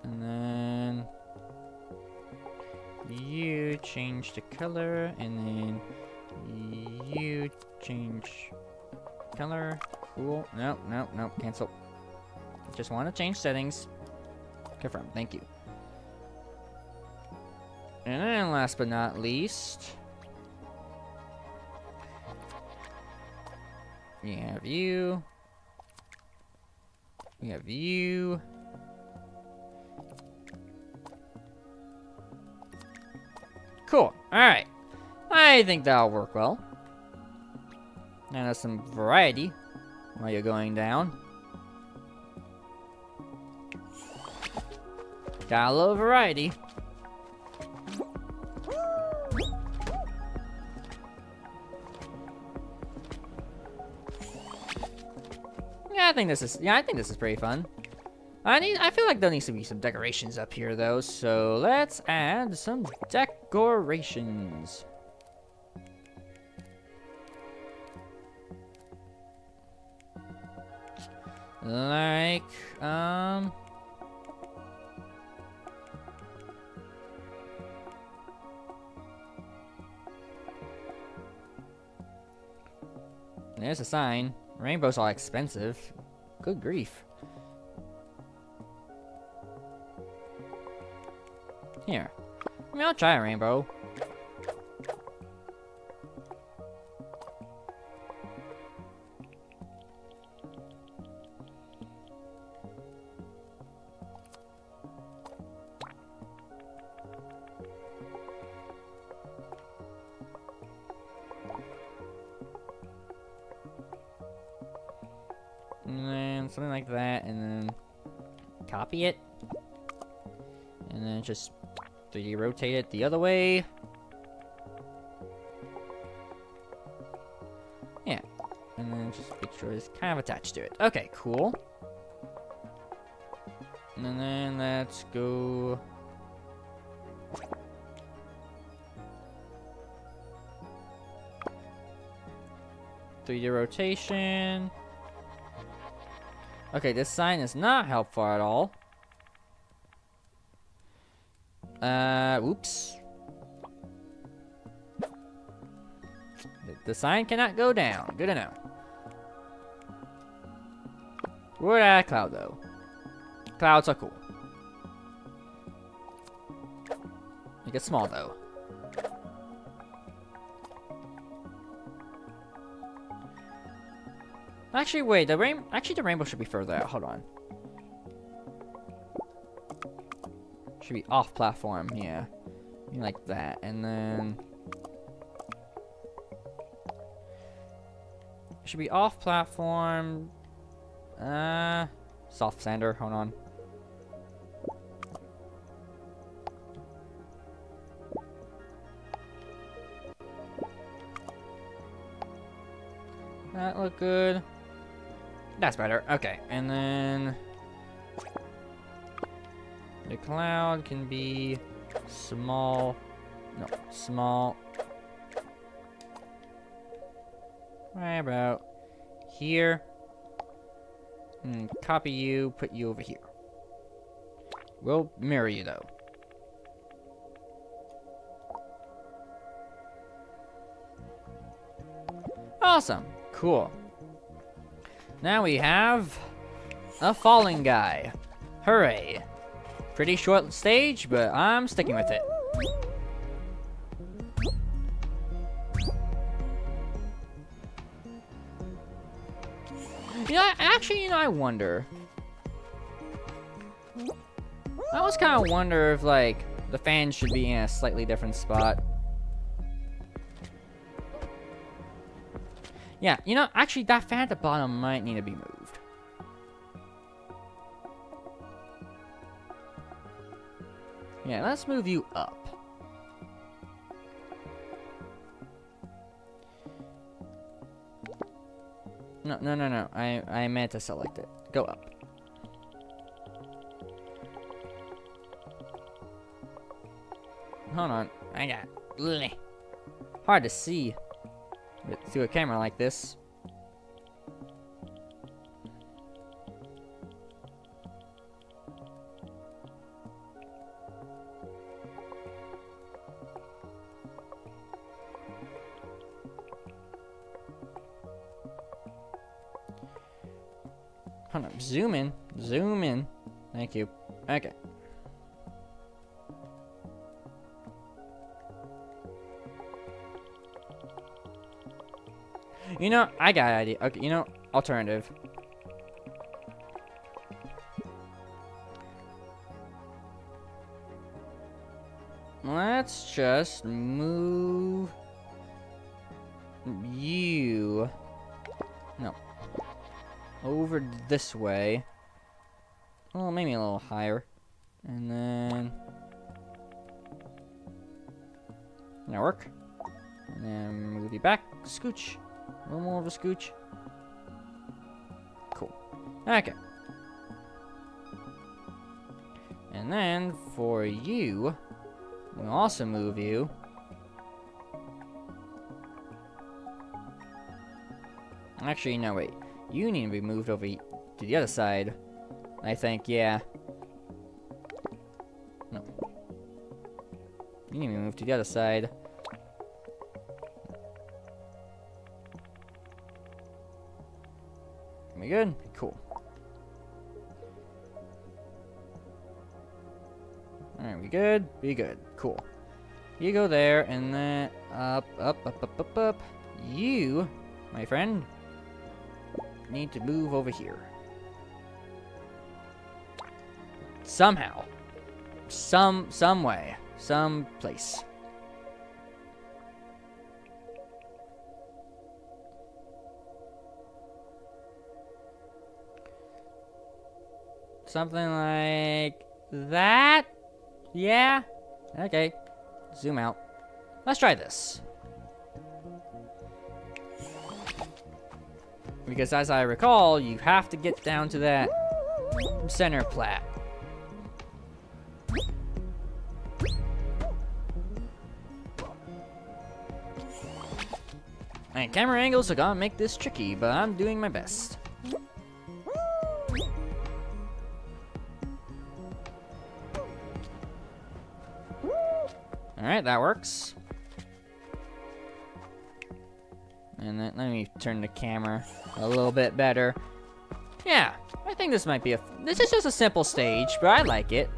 And then you change the color, and then you change color. Cool. Nope, nope, nope. Cancel. Just want to change settings. Confirm. Thank you. And then last but not least, we have you. We have you. Cool. Alright. I think that'll work well. Now there's some variety while you're going down. Got a little variety. I think this is pretty fun. I feel like there needs to be some decorations up here though, so let's add some decorations. Like, there's a sign. Rainbows are expensive. Good grief. Here. I mean, I'll try a rainbow. And then something like that, and then copy it. And then just 3D rotate it the other way. Yeah. And then just make sure it's kind of attached to it. Okay, cool. And then let's go... .3D rotation. Okay, this sign is not helpful at all. Oops. The sign cannot go down. Good to know. We're at a cloud, though. Clouds are cool. Make it small, though. Actually, wait. The rainbow should be further out. Hold on. Should be off platform. Yeah, like that, and then should be off platform. Soft sander. Hold on. That look good. That's better. Okay, and then the cloud can be small. No, small. Right about here. And copy you, put you over here. We'll mirror you though. Awesome. Cool. Now we have a falling guy. Hooray. Pretty short stage, but I'm sticking with it. I wonder. I always kind of wonder if, like, the fans should be in a slightly different spot. Yeah, actually, that fan at the bottom might need to be moved. Yeah, let's move you up. No. I meant to select it. Go up. Hold on. I got... Bleh. Hard to see through a camera like this. Hold on. Zoom in. Zoom in. Thank you. Okay. You know, I got an idea. Okay, you know, alternative. Let's just move you. No. Over this way. Well, maybe a little higher. And then... That'll work. And then move you back. Scooch. A little more of a scooch. Cool. Okay. And then for you, we'll also move you. Actually, no, wait. You need to be moved over to the other side. I think, yeah. No. You need to be moved to the other side. We good? Cool. Alright, we good? We good. Cool. You go there, and then up. You, my friend, need to move over here. Somehow. Some way. Some place. Something like that? Yeah? Okay. Zoom out. Let's try this. Because as I recall, you have to get down to that center plat. And camera angles are gonna make this tricky, but I'm doing my best. Alright, that works. And then let me turn the camera a little bit better. Yeah, I think this might be this is just a simple stage, but I like it.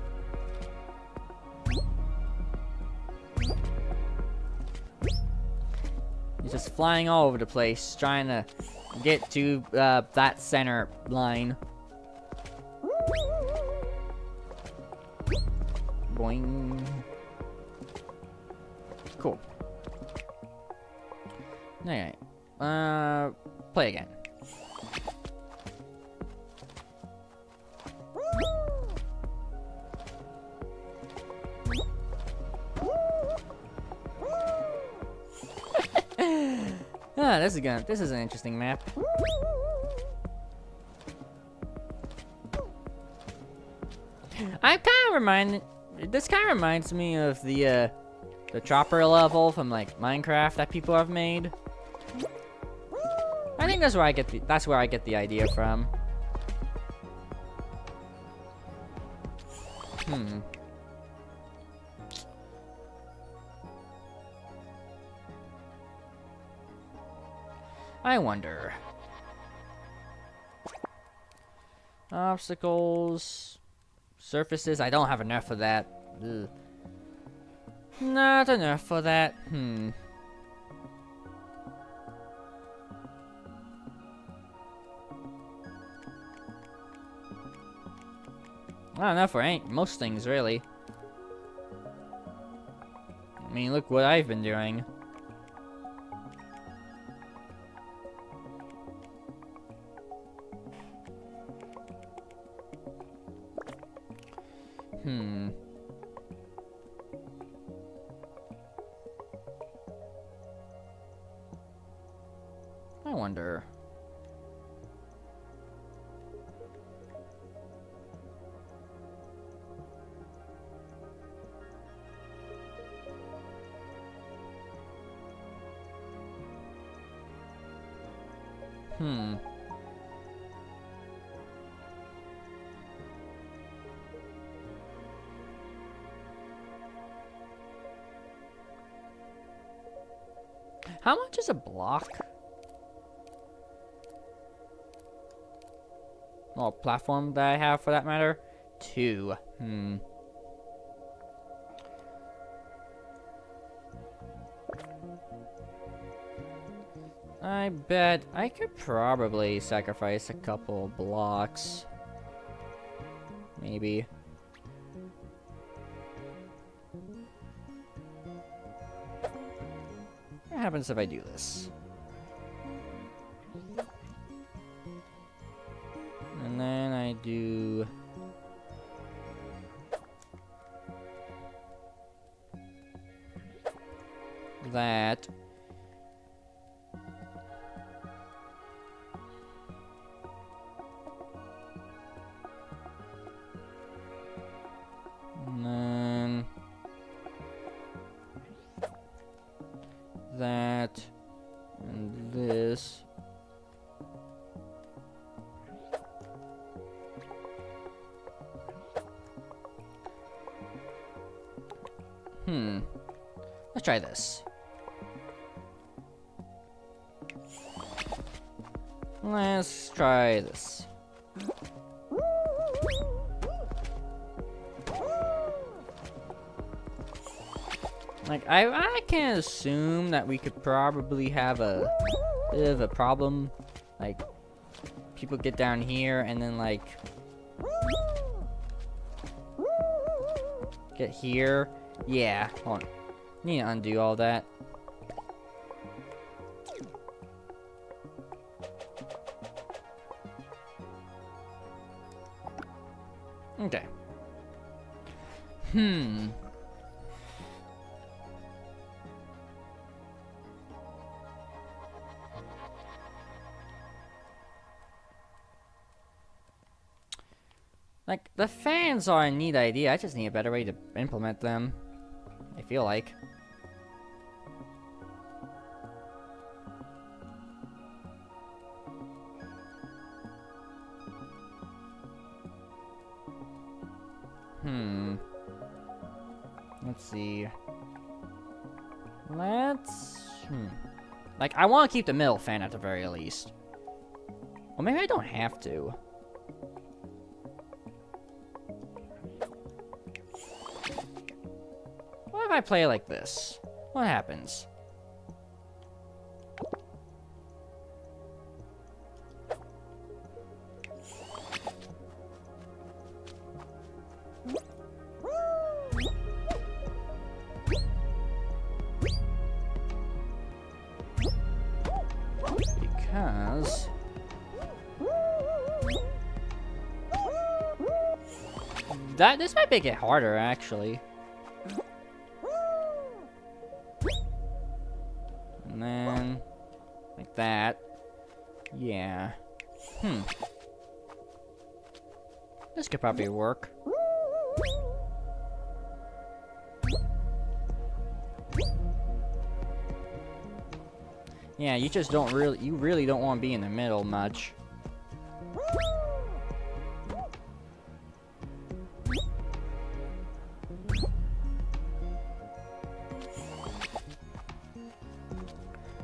He's just flying all over the place, trying to get to that center line. Boing. Cool. Alright. Play again. This is an interesting map. This kind of reminds me of the chopper level from like Minecraft that people have made. I think that's where I get the idea from. I wonder. Obstacles, surfaces. I don't have enough of that. Ugh. Not enough for that. Not enough for most things, really. I mean, look what I've been doing. I wonder. How much is a block? Well, platform that I have for that matter. 2. I bet I could probably sacrifice a couple blocks. Maybe. What happens if I do this? And then I do... that. And then... that. And this. Let's try this. Let's try this. Like, I can assume that we could probably have a bit of a problem. Like, people get down here and then, like, get here. Yeah, hold on. Need to undo all that. Okay. Like, the fans are a neat idea. I just need a better way to implement them. I feel like. Let's see. Like, I want to keep the middle fan at the very least. Well, maybe I don't have to. What if I play like this? What happens? Because... this might make it harder, actually. And then... like that. Yeah. This could probably work. Yeah, you just don't really... you really don't want to be in the middle much.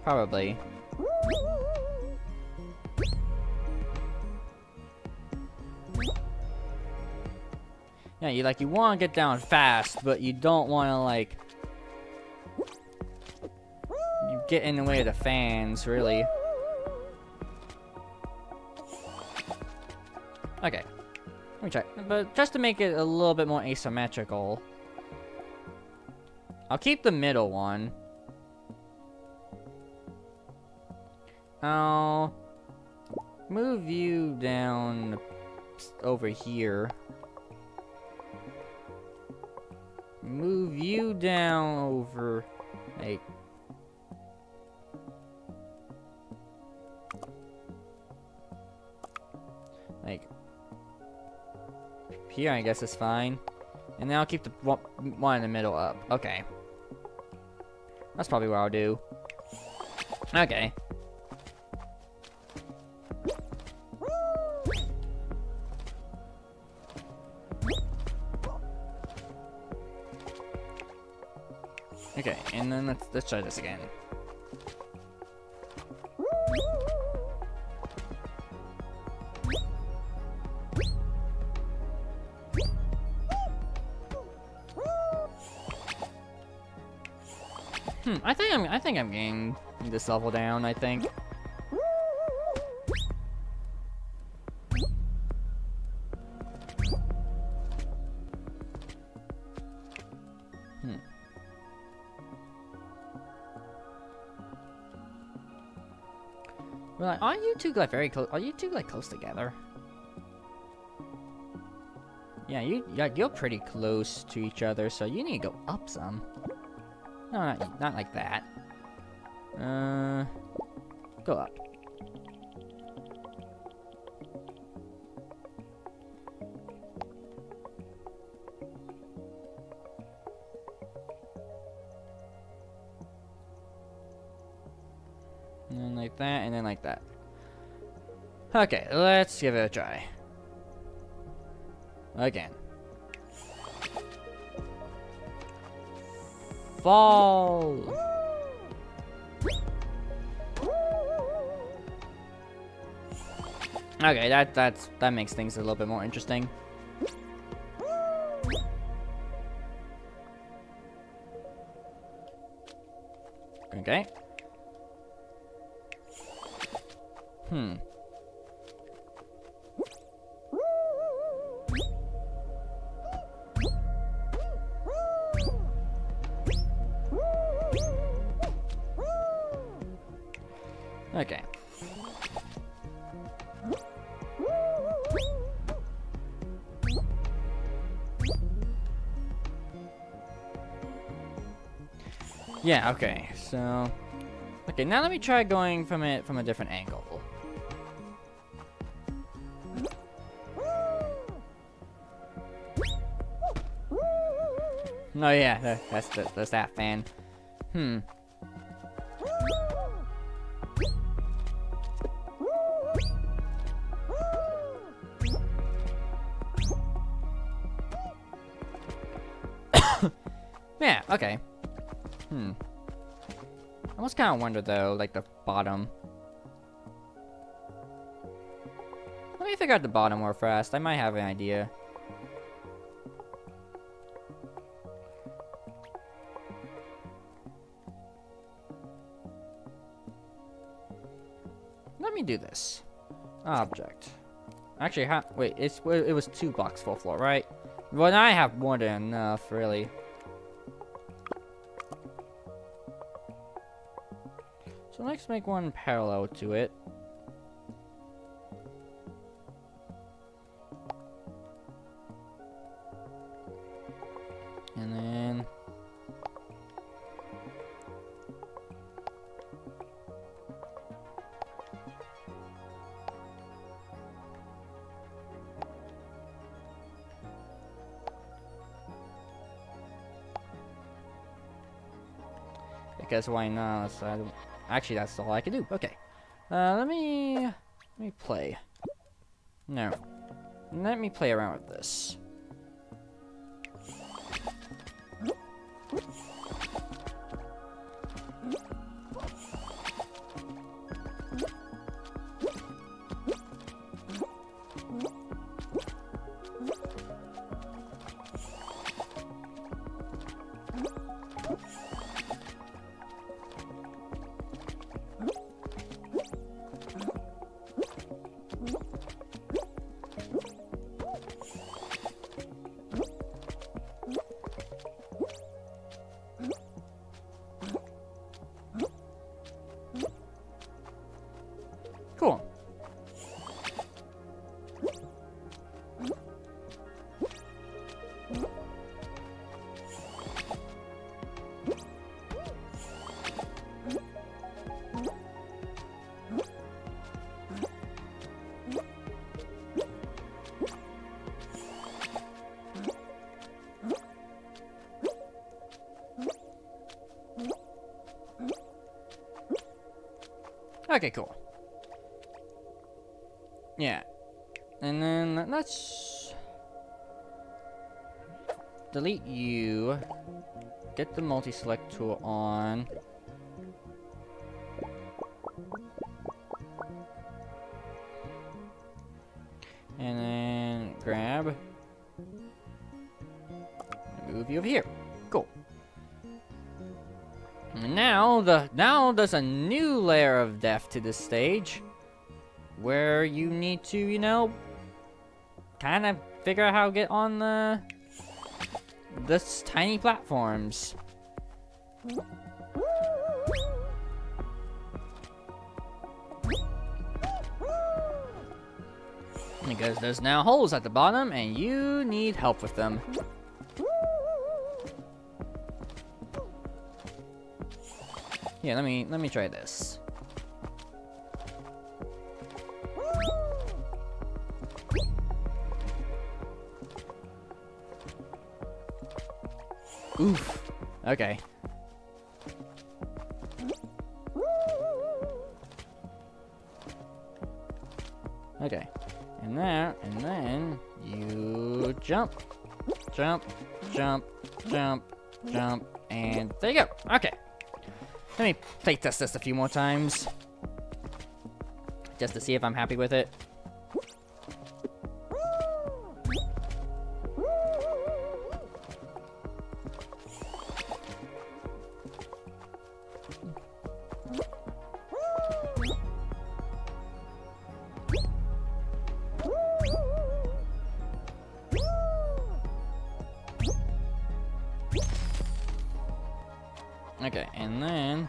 Probably. Yeah, you want to get down fast, but you don't want to, like... you get in the way of the fans, really. Okay. Let me try. But just to make it a little bit more asymmetrical, I'll keep the middle one. I'll move you down over here. Move you down over, like here, I guess is fine. And then I'll keep the one in the middle up. Okay. That's probably what I'll do. Okay. Okay, and then let's try this again. I think I'm getting this level down, I think. We're like, aren't you two like very close? Are you two like close together? Yeah, you're pretty close to each other, so you need to go up some. No, not like that. Go up. And then like that, and then like that. Okay, let's give it a try. Again. Fall! Okay, that makes things a little bit more interesting. Okay. Okay. Yeah, okay. So okay, now let me try going from it from a different angle. Oh yeah, that's that fan. Yeah, okay. I almost kind of wonder though, like the bottom. Let me figure out the bottom more fast. I might have an idea. Let me do this. Object. Actually, wait, it was 2 blocks full floor, right? Well, now I have more than enough, really. So let's make one parallel to it. And then... because why not? So actually, that's all I can do. Okay. Let me play. No. Let me play around with this. Cool. Okay, cool. Yeah. And then let's delete you. Get the multi-select tool on. And then grab. Move you over here. Cool. And now there's a new layer of depth to this stage, where you need to, you know, kind of figure out how to get on this tiny platforms. Because there's now holes at the bottom, and you need help with them. Yeah, let me try this. Oof. Okay. Okay. And then you jump, jump, jump, jump, jump, and there you go. Okay. Let me play test this a few more times, just to see if I'm happy with it. Okay, and then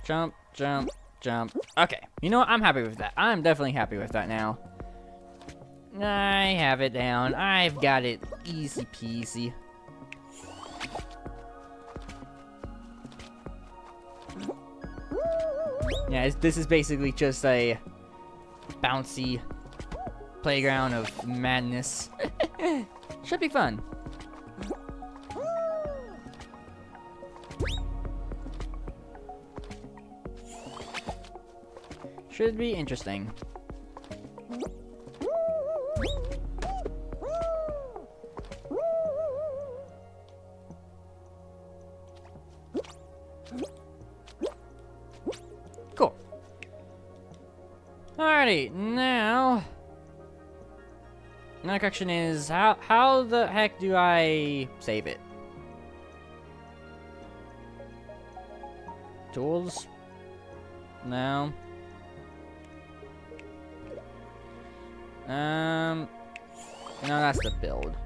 jump, jump, jump. Okay, you know what? I'm happy with that. I'm definitely happy with that now. I have it down. I've got it easy peasy. Yeah, this is basically just a bouncy playground of madness. Should be fun. Should be interesting. Cool. Alrighty, now the question is how the heck do I save it? Tools? No. No, that's the build.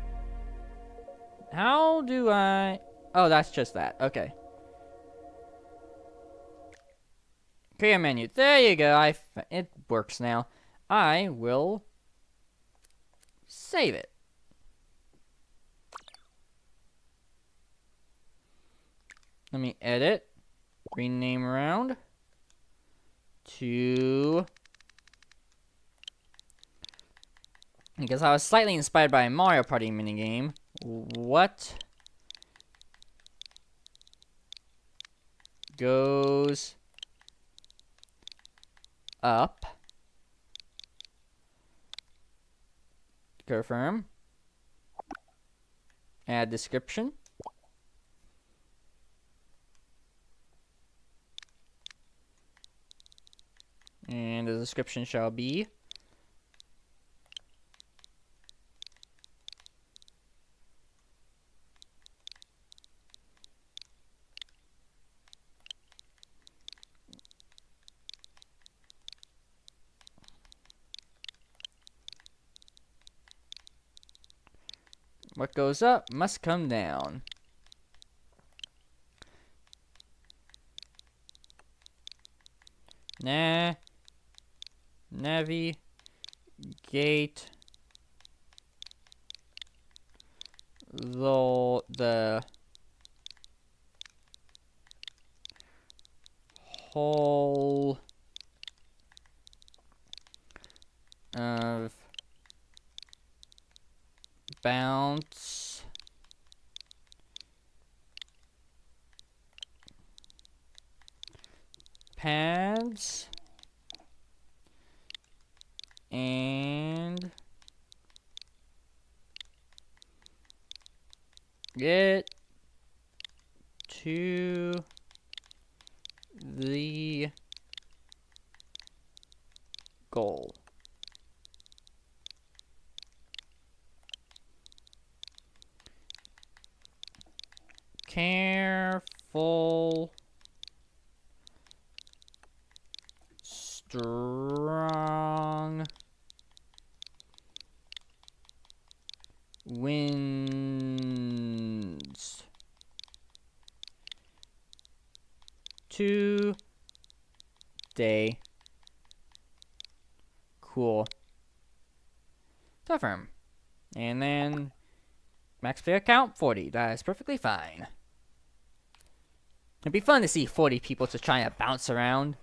How do I... Oh, that's just that. Okay. Career menu. There you go. It works now. I will save it. Let me edit. Rename around to... Because I was slightly inspired by a Mario Party minigame. What goes up? Confirm. Add description. And the description shall be what goes up must come down. Navigate the whole of bounce pads and get to the goal. Carefully full strong winds today. Cool. Confirm. And then max player count 40. That is perfectly fine. It'd be fun to see 40 people just trying to bounce around.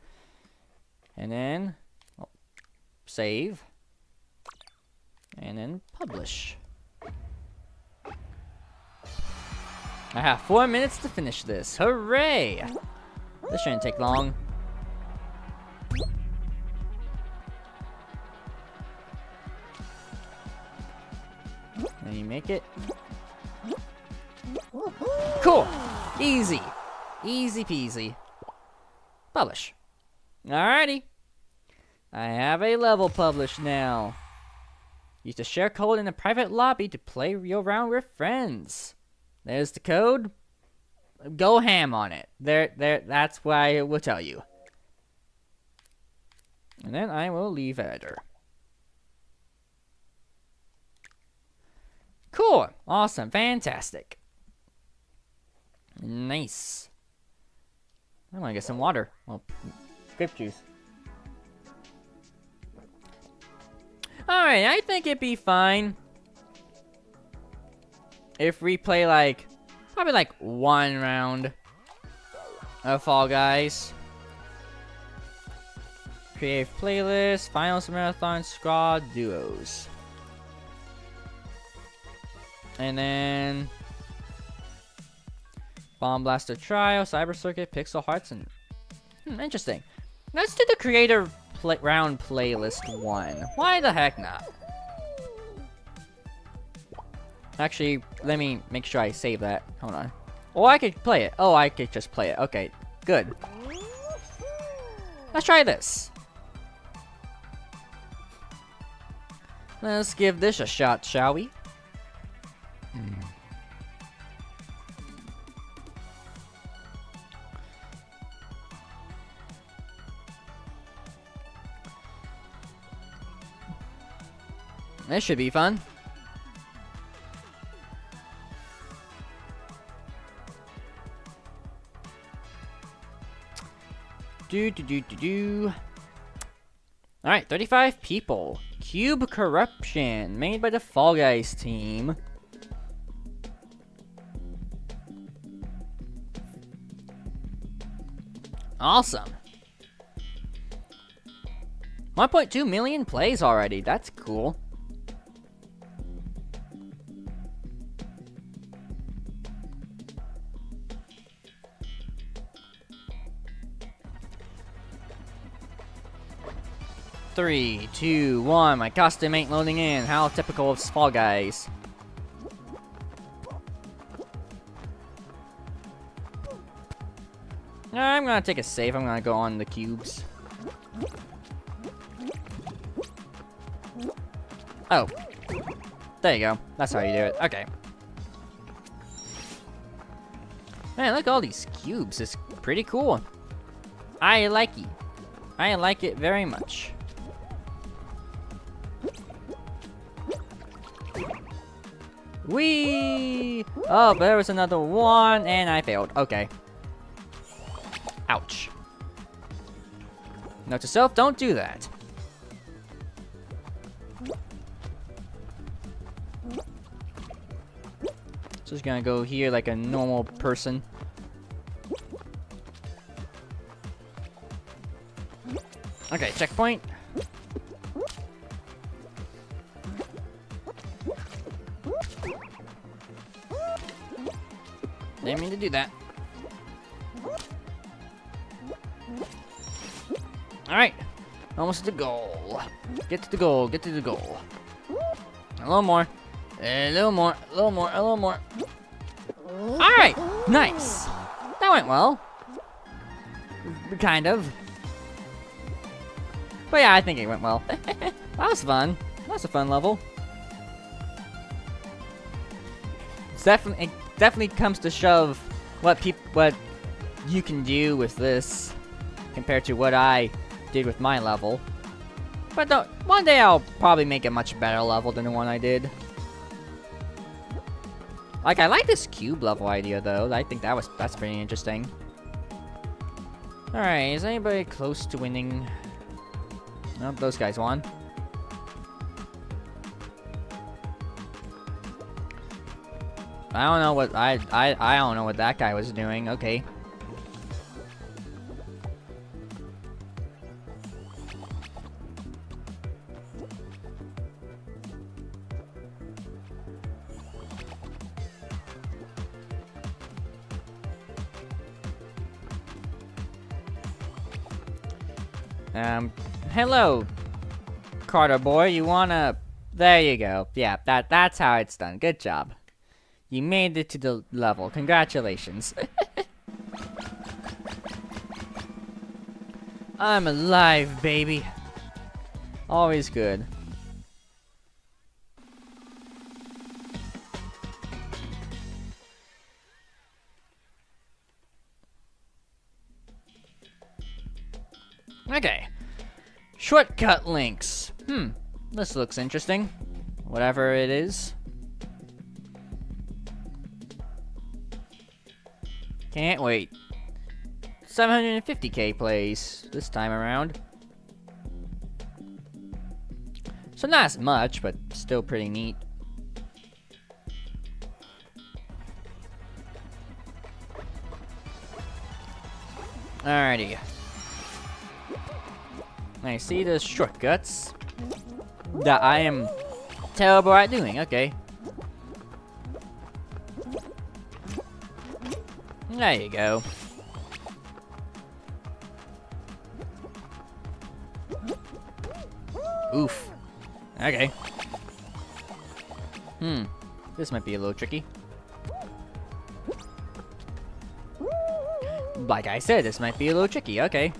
And then save. And then publish. I have 4 minutes to finish this. Hooray! This shouldn't take long. And you make it. Cool! Easy! Easy peasy. Publish. Alrighty. I have a level published now. Use the share code in the private lobby to play real round with friends. There's the code. Go ham on it. That's what I will tell you. And then I will leave editor. Cool. Awesome. Fantastic. Nice. I want to get some water. Well, grape juice. Alright, I think it'd be fine if we play like, probably like one round of Fall Guys. Create playlist, finals, marathon, squad, duos. And then Bomb Blaster Trial, Cyber Circuit, Pixel Hearts, and interesting. Let's do the creator round playlist one. Why the heck not? Actually, let me make sure I save that. Hold on. Oh, I could play it. Oh, I could just play it. Okay, good. Let's try this. Let's give this a shot, shall we? This should be fun. Alright, 35 people. Cube Corruption, made by the Fall Guys team. Awesome. 1.2 million plays already. That's cool. Three, two, one. My costume ain't loading in. How typical of Fall Guys. I'm gonna take a save. I'm gonna go on the cubes. Oh. There you go. That's how you do it. Okay. Man, look at all these cubes. It's pretty cool. I like it. I like it very much. Whee! Oh, there was another one, and I failed. Okay. Ouch. Note to self, don't do that. Just gonna go here like a normal person. Okay, checkpoint. Didn't mean to do that. Alright. Almost to the goal. Get to the goal. Get to the goal. A little more. A little more. A little more. A little more. Alright. Nice. That went well. Kind of. But yeah, I think it went well. That was fun. That's a fun level. It's definitely comes to shove what you can do with this compared to what I did with my level. But one day I'll probably make a much better level than the one I did. Like, I like this cube level idea, though. I think that's pretty interesting. Alright, is anybody close to winning? Nope, those guys won. I don't know what I don't know what that guy was doing. Okay. Hello, Carter boy. You wanna? There you go. Yeah, that's how it's done. Good job. You made it to the level. Congratulations. I'm alive, baby. Always good. Okay. Shortcut links. This looks interesting. Whatever it is. Can't wait. 750k plays this time around. So not as much, but still pretty neat. Alrighty. I see the shortcuts that I am terrible at doing. Okay. There you go. Oof. Okay. This might be a little tricky. Like I said, this might be a little tricky. Okay.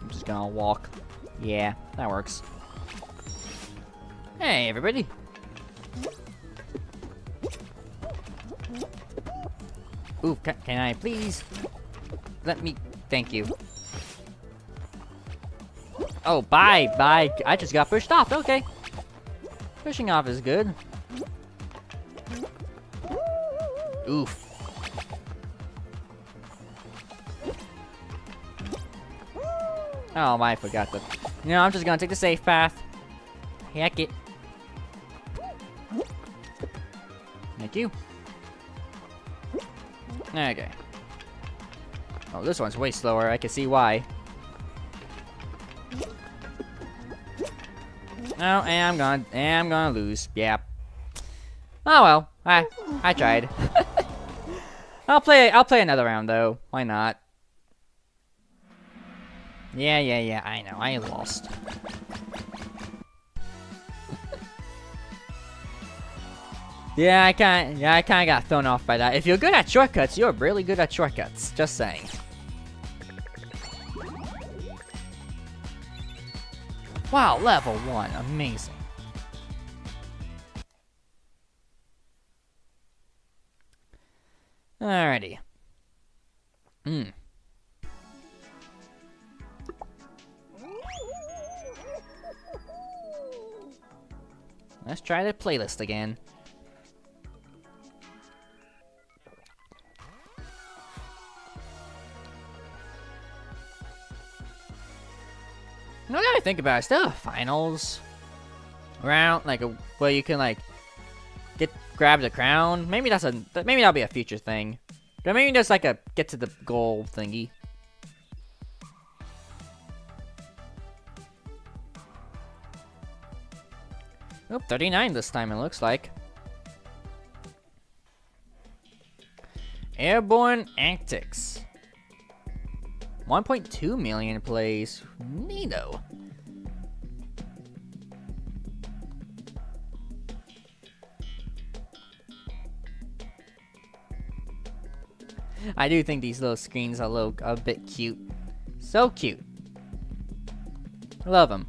I'm just gonna walk. Yeah, that works. Hey, everybody. Ooh, can I please? Let me, thank you. Oh, bye. I just got pushed off, okay. Pushing off is good. Oof. Oh, I forgot the... No, I'm just gonna take the safe path. Heck it. Thank you. Okay. Oh, this one's way slower. I can see why. Oh, and I'm gonna lose. Yeah. Oh well. I tried. I'll play another round though. Why not? Yeah. I know. I lost. Yeah, I kinda got thrown off by that. If you're good at shortcuts, you're really good at shortcuts. Just saying. Wow, level 1. Amazing. Alrighty. Let's try the playlist again. Now that I think about it, is there a finals round, like where you can like grab the crown? Maybe that'll be a future thing. But maybe there's like a get to the goal thingy. Oh, 39 this time it looks like. Airborne Antics. 1.2 million plays. Neato. I do think these little screens are a bit cute. So cute. Love them.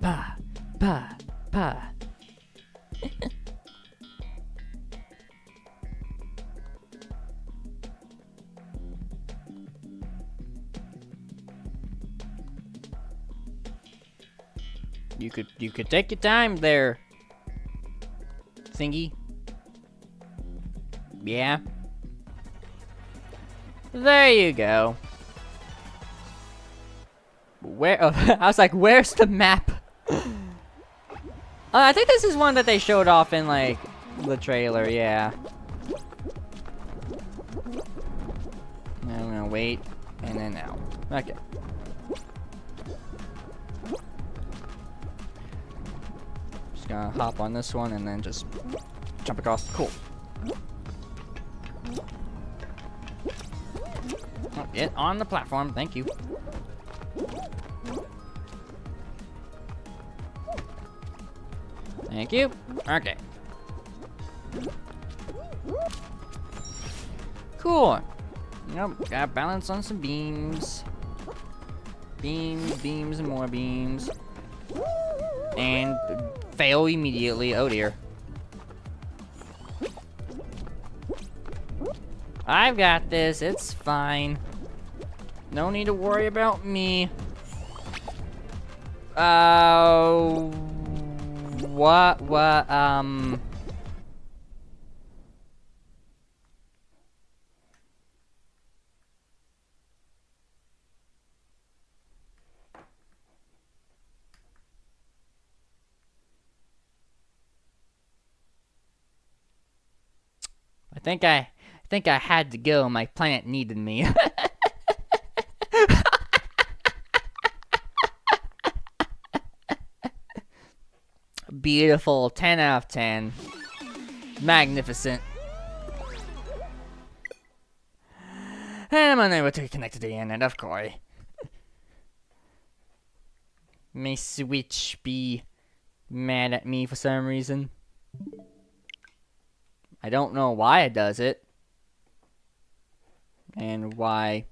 pa, pa, pa. You could take your time there, thingy. Yeah. There you go. Where? Oh, I was like, where's the map? I think this is one that they showed off in like the trailer. Yeah. Now I'm gonna wait, and then now. Okay. Just gonna hop on this one and then just jump across. Cool. Oh, get on the platform. Thank you. Thank you. Okay. Cool. Yep, got balance on some beams. Beams, beams, and more beams. And fail immediately. Oh dear. I've got this. It's fine. No need to worry about me. What, I think I had to go. My planet needed me. Beautiful. 10 out of 10. Magnificent. And I'm unable to connect to the internet, of course. May Switch be mad at me for some reason. I don't know why it does it. And why.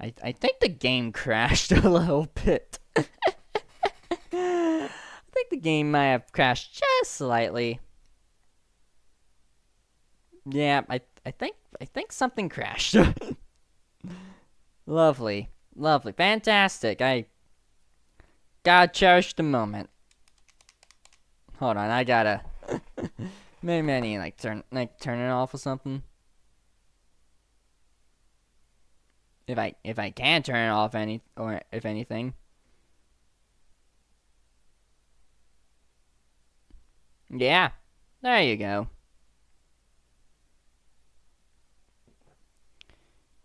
I think the game crashed a little bit. I think the game might have crashed just slightly. Yeah, I think something crashed. Lovely. Lovely. Fantastic. I gotta cherish the moment. Hold on, I gotta many like turn it off or something. If I can turn it off if anything. Yeah. There you go.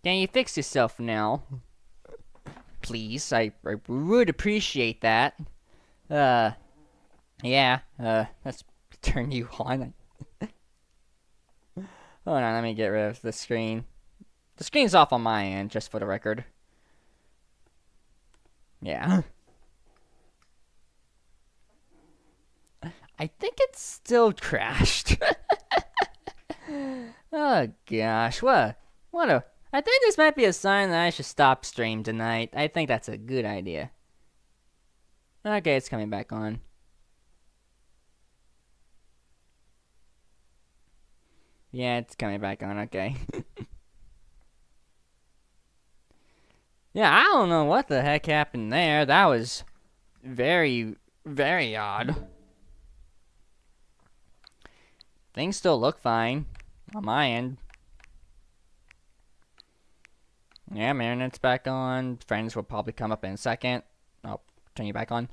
Can you fix yourself now? Please, I would appreciate that. Yeah, let's turn you on. Hold on, let me get rid of the screen. The screen's off on my end, just for the record. Yeah. I think it's still crashed. Oh gosh, what a... I think this might be a sign that I should stop stream tonight. I think that's a good idea. Okay, it's coming back on. Yeah, it's coming back on, okay. Yeah, I don't know what the heck happened there. That was very, very odd. Things still look fine on my end. Yeah, my internet's back on. Friends will probably come up in a second. I'll turn you back on.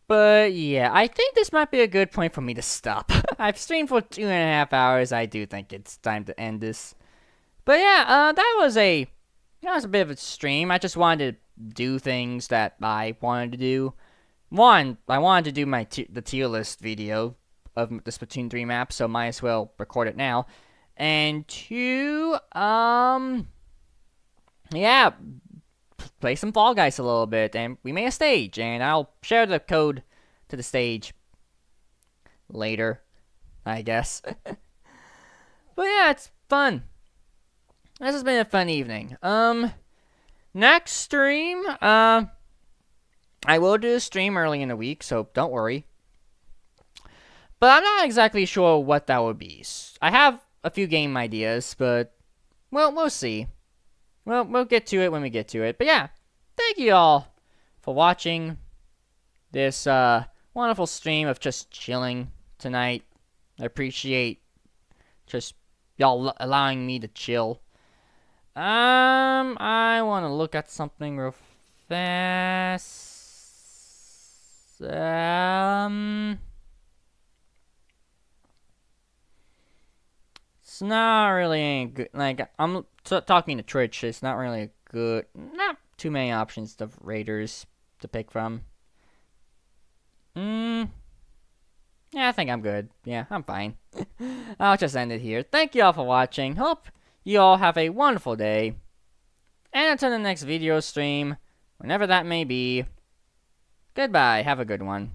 But yeah, I think this might be a good point for me to stop. I've streamed for 2.5 hours. I do think it's time to end this. But yeah, that was a bit of a stream. I just wanted to do things that I wanted to do. One, I wanted to do the tier list video of the Splatoon 3 map, so might as well record it now. And two, yeah, play some Fall Guys a little bit, and we made a stage, and I'll share the code to the stage later, I guess. But yeah, it's fun. This has been a fun evening. Next stream, I will do a stream early in the week, so don't worry. But I'm not exactly sure what that would be. I have a few game ideas, but, well, we'll see. Well, we'll get to it when we get to it. But yeah, thank you all for watching this wonderful stream of just chilling tonight. I appreciate just y'all allowing me to chill. I want to look at something real fast. It's not really any good. Like, I'm talking to Twitch. It's not really a good. Not too many options of raiders to pick from. Yeah, I think I'm good. Yeah, I'm fine. I'll just end it here. Thank you all for watching. Hope you all have a wonderful day. And until the next video stream, whenever that may be, goodbye. Have a good one.